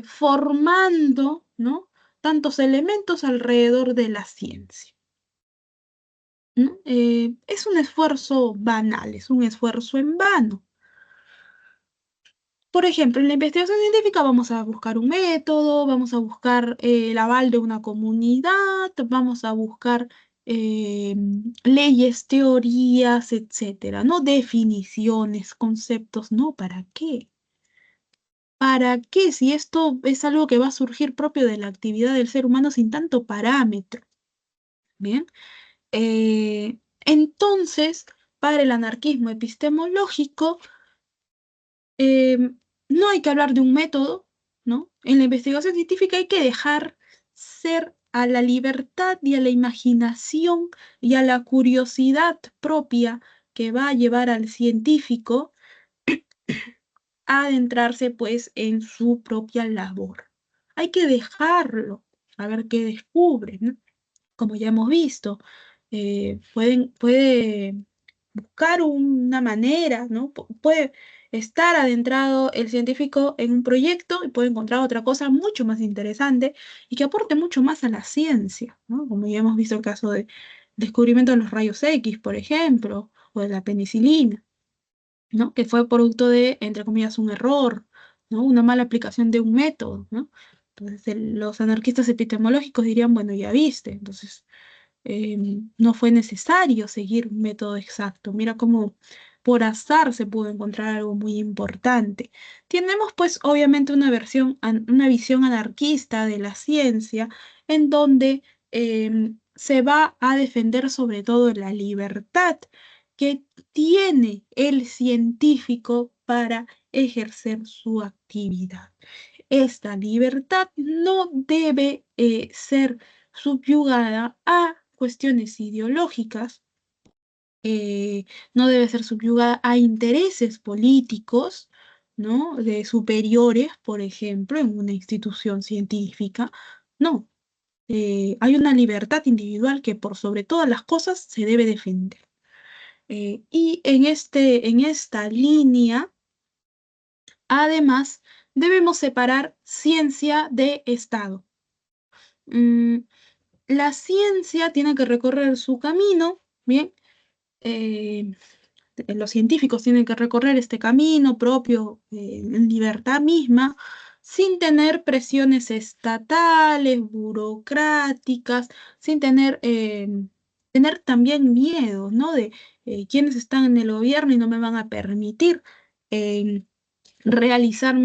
formando, ¿no? Tantos elementos alrededor de la ciencia? ¿No? Es un esfuerzo banal, es un esfuerzo en vano. Por ejemplo, en la investigación científica vamos a buscar un método, vamos a buscar el aval de una comunidad, vamos a buscar leyes, teorías, etcétera, ¿no? Definiciones, conceptos, ¿no? ¿Para qué? ¿Para qué si esto es algo que va a surgir propio de la actividad del ser humano sin tanto parámetro? Bien. Entonces, para el anarquismo epistemológico, no hay que hablar de un método, ¿no? En la investigación científica hay que dejar ser a la libertad y a la imaginación y a la curiosidad propia que va a llevar al científico a adentrarse pues en su propia labor. Hay que dejarlo, a ver qué descubre, ¿no? Como ya hemos visto, puede buscar una manera, ¿no? Puede estar adentrado el científico en un proyecto y puede encontrar otra cosa mucho más interesante y que aporte mucho más a la ciencia, ¿no? Como ya hemos visto el caso de descubrimiento de los rayos X, por ejemplo, o de la penicilina, ¿no? Que fue producto de, entre comillas, un error, ¿no? Una mala aplicación de un método, ¿no? Entonces, los anarquistas epistemológicos dirían, bueno, ya viste, entonces no fue necesario seguir un método exacto. Mira cómo por azar se pudo encontrar algo muy importante. Tenemos pues obviamente una visión anarquista de la ciencia en donde se va a defender sobre todo la libertad que tiene el científico para ejercer su actividad. Esta libertad no debe ser subyugada a cuestiones ideológicas, no debe ser subyugada a intereses políticos, ¿no? De superiores, por ejemplo, en una institución científica. No, hay una libertad individual que por sobre todas las cosas se debe defender. Y en esta línea, además, debemos separar ciencia de Estado. Mm, la ciencia tiene que recorrer su camino, ¿bien? Eh, los científicos tienen que recorrer este camino propio, en libertad misma, sin tener presiones estatales, burocráticas, sin tener también miedo, ¿no? De quienes están en el gobierno y no me van a permitir eh, realizar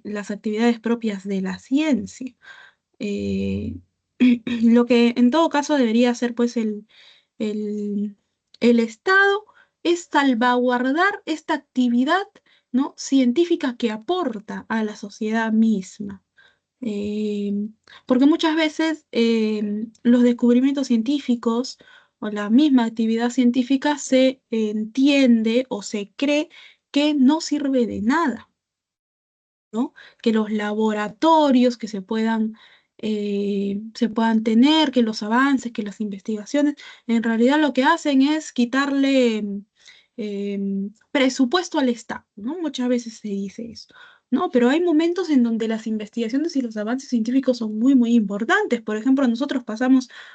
las actividades propias de la ciencia. Eh, lo que en todo caso debería hacer pues el, el Estado es salvaguardar esta actividad, ¿no? científica que aporta a la sociedad misma. Eh, porque muchas veces los descubrimientos científicos o la misma actividad científica se entiende o se cree que no sirve de nada, ¿no? Que los laboratorios que se puedan tener, que los avances, que las investigaciones, en realidad lo que hacen es quitarle presupuesto al Estado, ¿no? Muchas veces se dice eso, ¿no? Pero hay momentos en donde las investigaciones y los avances científicos son muy, muy importantes. Por ejemplo, nosotros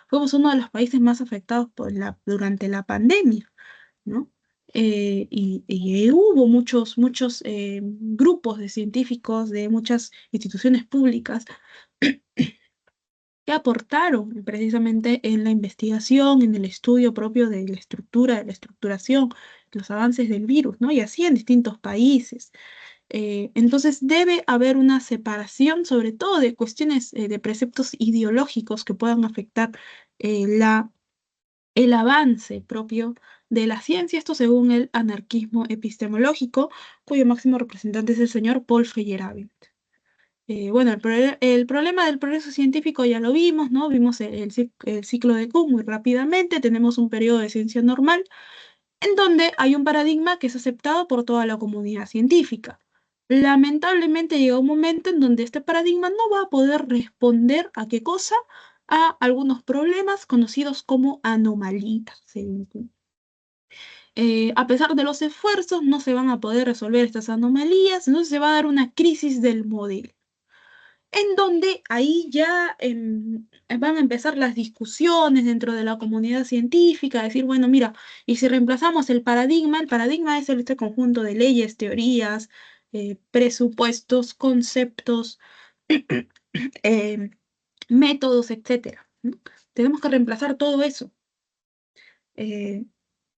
fuimos uno de los países más afectados durante la pandemia, ¿no? Y hubo muchos grupos de científicos de muchas instituciones públicas que aportaron precisamente en la investigación, en el estudio propio de la estructura, de la estructuración, los avances del virus, ¿no? Y así en distintos países. Entonces debe haber una separación, sobre todo de cuestiones de preceptos ideológicos que puedan afectar el avance propio de la ciencia, esto según el anarquismo epistemológico, cuyo máximo representante es el señor Paul Feyerabend. Bueno, el problema del progreso científico ya lo vimos, ¿no? Vimos el ciclo de Kuhn muy rápidamente, tenemos un periodo de ciencia normal, en donde hay un paradigma que es aceptado por toda la comunidad científica. Lamentablemente llega un momento en donde este paradigma no va a poder responder a qué cosa, a algunos problemas conocidos como anomalías, según Kuhn. A pesar de los esfuerzos, no se van a poder resolver estas anomalías, entonces se va a dar una crisis del modelo, en donde ahí ya van a empezar las discusiones dentro de la comunidad científica, decir, bueno, mira, y si reemplazamos el paradigma es este conjunto de leyes, teorías, presupuestos, conceptos, eh, métodos, etcétera, ¿no? Tenemos que reemplazar todo eso.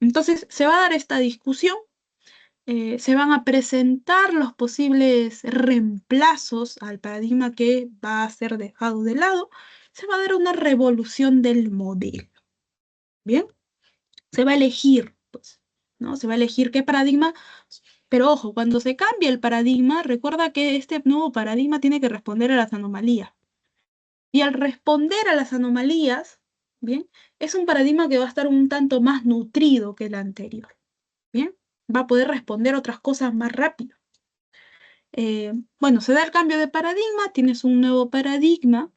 Entonces, se va a dar esta discusión, se van a presentar los posibles reemplazos al paradigma que va a ser dejado de lado, se va a dar una revolución del modelo, ¿bien? Se va a elegir, pues, ¿no? Se va a elegir qué paradigma, pero ojo, cuando se cambia el paradigma, recuerda que este nuevo paradigma tiene que responder a las anomalías. Y al responder a las anomalías, ¿bien? Es un paradigma que va a estar un tanto más nutrido que el anterior, ¿bien? Va a poder responder otras cosas más rápido. Bueno, se da el cambio de paradigma, tienes un nuevo paradigma,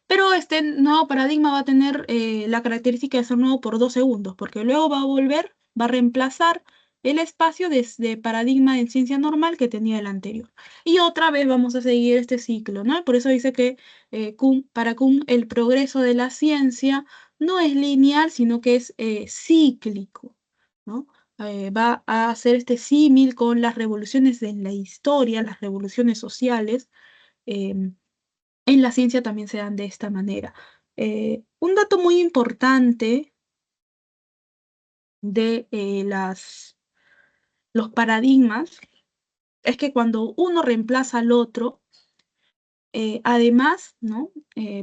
pero este nuevo paradigma va a tener la característica de ser nuevo por 2 segundos, porque luego va a volver, va a reemplazar el espacio de paradigma en ciencia normal que tenía el anterior. Y otra vez vamos a seguir este ciclo, ¿no? Por eso dice que para Kuhn el progreso de la ciencia no es lineal, sino que es cíclico, ¿no? Va a hacer este símil con las revoluciones de la historia, las revoluciones sociales. em, en la ciencia también se dan de esta manera. Un dato muy importante de los paradigmas es que cuando uno reemplaza al otro, además, ¿no?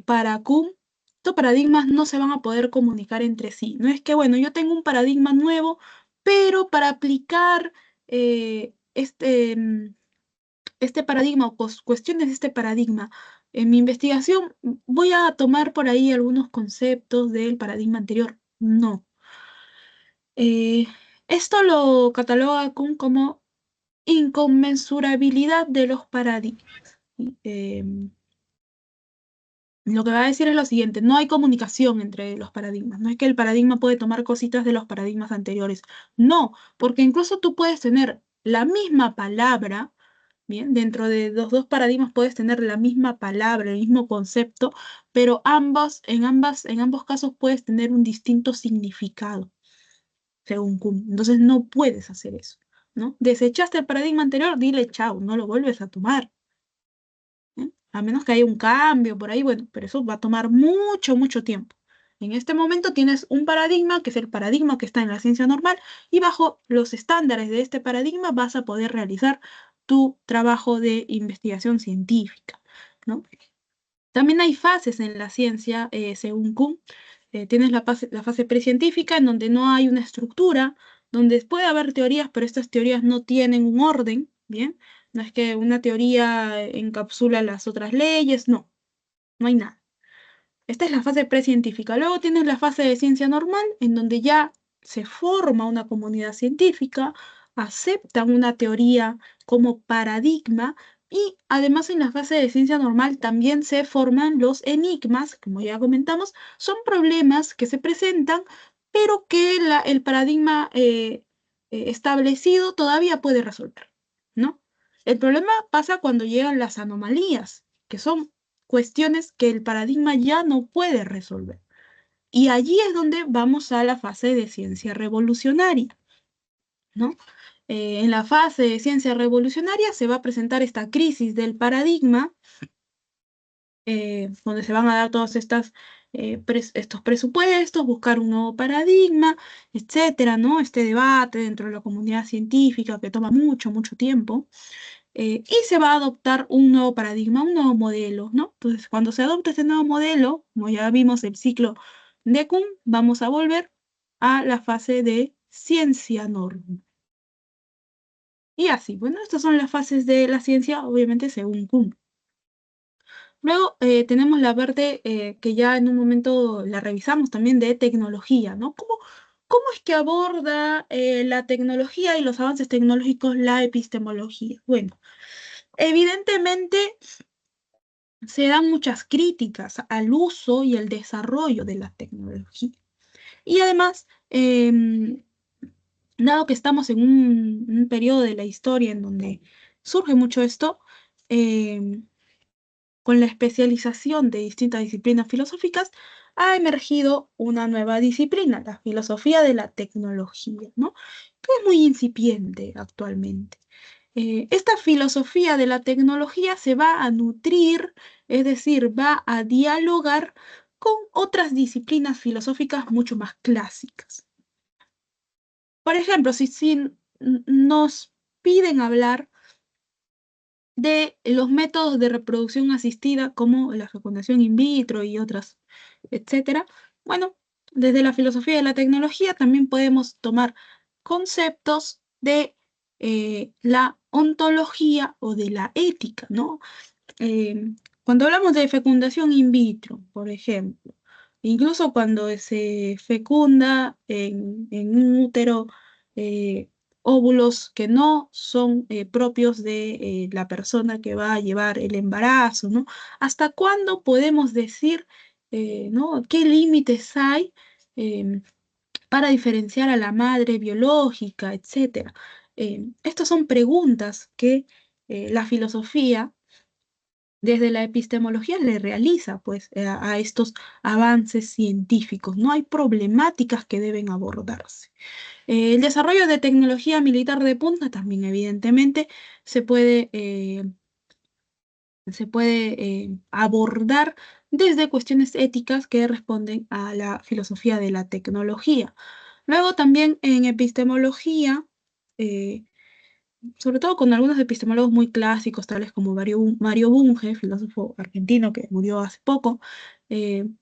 Para Kuhn, estos paradigmas no se van a poder comunicar entre sí. No es que, bueno, yo tengo un paradigma nuevo, pero para aplicar este paradigma o cuestiones de este paradigma en mi investigación, voy a tomar por ahí algunos conceptos del paradigma anterior. No. Eh, Esto lo cataloga Kuhn como inconmensurabilidad de los paradigmas. Lo que va a decir es lo siguiente, no hay comunicación entre los paradigmas, no es que el paradigma puede tomar cositas de los paradigmas anteriores, no, porque incluso tú puedes tener la misma palabra, bien, dentro de los dos paradigmas puedes tener la misma palabra, el mismo concepto, pero en ambos casos puedes tener un distinto significado, según Kuhn. Entonces no puedes hacer eso, ¿no? Desechaste el paradigma anterior, dile chao, no lo vuelves a tomar. A menos que haya un cambio por ahí, bueno, pero eso va a tomar mucho, mucho tiempo. En este momento tienes un paradigma, que es el paradigma que está en la ciencia normal, y bajo los estándares de este paradigma vas a poder realizar tu trabajo de investigación científica, ¿no? También hay fases en la ciencia, según Kuhn. Tienes la fase precientífica, en donde no hay una estructura, donde puede haber teorías, pero estas teorías no tienen un orden, ¿bien? No es que una teoría encapsula las otras leyes, no, no hay nada. Esta es la fase precientífica. Luego tienes la fase de ciencia normal, en donde ya se forma una comunidad científica, aceptan una teoría como paradigma y además en la fase de ciencia normal también se forman los enigmas, como ya comentamos, son problemas que se presentan, pero que el paradigma establecido todavía puede resolver, ¿no? El problema pasa cuando llegan las anomalías, que son cuestiones que el paradigma ya no puede resolver. Y allí es donde vamos a la fase de ciencia revolucionaria, ¿no? En la fase de ciencia revolucionaria se va a presentar esta crisis del paradigma, donde se van a dar todos estos presupuestos, buscar un nuevo paradigma, etcétera, ¿no? Este debate dentro de la comunidad científica que toma mucho, mucho tiempo. Y se va a adoptar un nuevo paradigma, un nuevo modelo, ¿no? Entonces, cuando se adopta este nuevo modelo, como ya vimos el ciclo de Kuhn, vamos a volver a la fase de ciencia normal. Y así, bueno, estas son las fases de la ciencia, obviamente según Kuhn. Luego tenemos la parte que ya en un momento la revisamos también de tecnología, ¿no? ¿Cómo es que aborda la tecnología y los avances tecnológicos la epistemología? Bueno, evidentemente se dan muchas críticas al uso y el desarrollo de la tecnología. Y además, dado que estamos en un periodo de la historia en donde surge mucho esto, con la especialización de distintas disciplinas filosóficas, ha emergido una nueva disciplina, la filosofía de la tecnología, ¿no? Que es muy incipiente actualmente. Esta filosofía de la tecnología se va a nutrir, es decir, va a dialogar con otras disciplinas filosóficas mucho más clásicas. Por ejemplo, si nos piden hablar de los métodos de reproducción asistida como la fecundación in vitro y otras, etcétera, bueno, desde la filosofía de la tecnología también podemos tomar conceptos de la ontología o de la ética, ¿no? Cuando hablamos de fecundación in vitro, por ejemplo, incluso cuando se fecunda en un útero óvulos que no son propios de la persona que va a llevar el embarazo, ¿no? ¿Hasta cuándo podemos decir, ¿no? ¿Qué límites hay para diferenciar a la madre biológica, etcétera? Estas son preguntas que la filosofía desde la epistemología le realiza pues a estos avances científicos. No hay problemáticas que deben abordarse. El desarrollo de tecnología militar de punta también evidentemente se puede, abordar desde cuestiones éticas que responden a la filosofía de la tecnología. Luego también en epistemología, eh, sobre todo con algunos epistemólogos muy clásicos, tales como Mario Bunge, filósofo argentino que murió hace poco,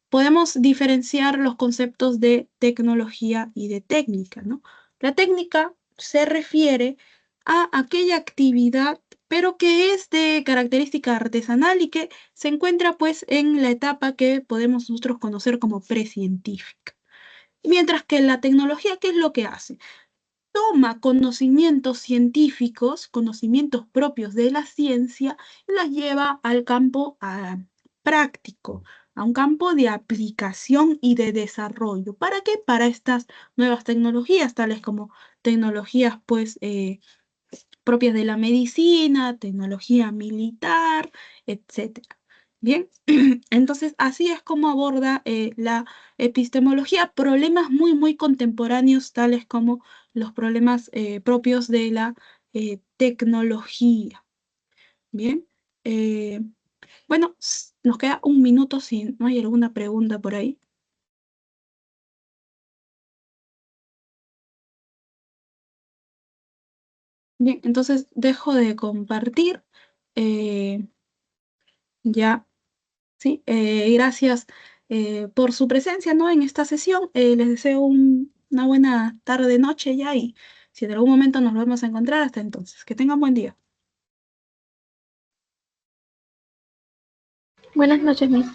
podemos diferenciar los conceptos de tecnología y de técnica, ¿no? La técnica se refiere a aquella actividad, pero que es de característica artesanal y que se encuentra pues en la etapa que podemos nosotros conocer como precientífica. Mientras que la tecnología, ¿qué es lo que hace? toma conocimientos científicos, conocimientos propios de la ciencia, y los lleva al campo práctico, a un campo de aplicación y de desarrollo. ¿Para qué? Para estas nuevas tecnologías, tales como tecnologías, pues, propias de la medicina, tecnología militar, etcétera. Bien, entonces así es como aborda la epistemología problemas muy, muy contemporáneos, tales como los problemas propios de la tecnología. Bien, bueno, nos queda un minuto si no hay alguna pregunta por ahí. Bien, entonces dejo de compartir. Ya. Sí, gracias por su presencia, ¿no? En esta sesión. Les deseo una buena tarde, noche ya y si en algún momento nos volvemos a encontrar, hasta entonces. Que tengan buen día. Buenas noches, Miss.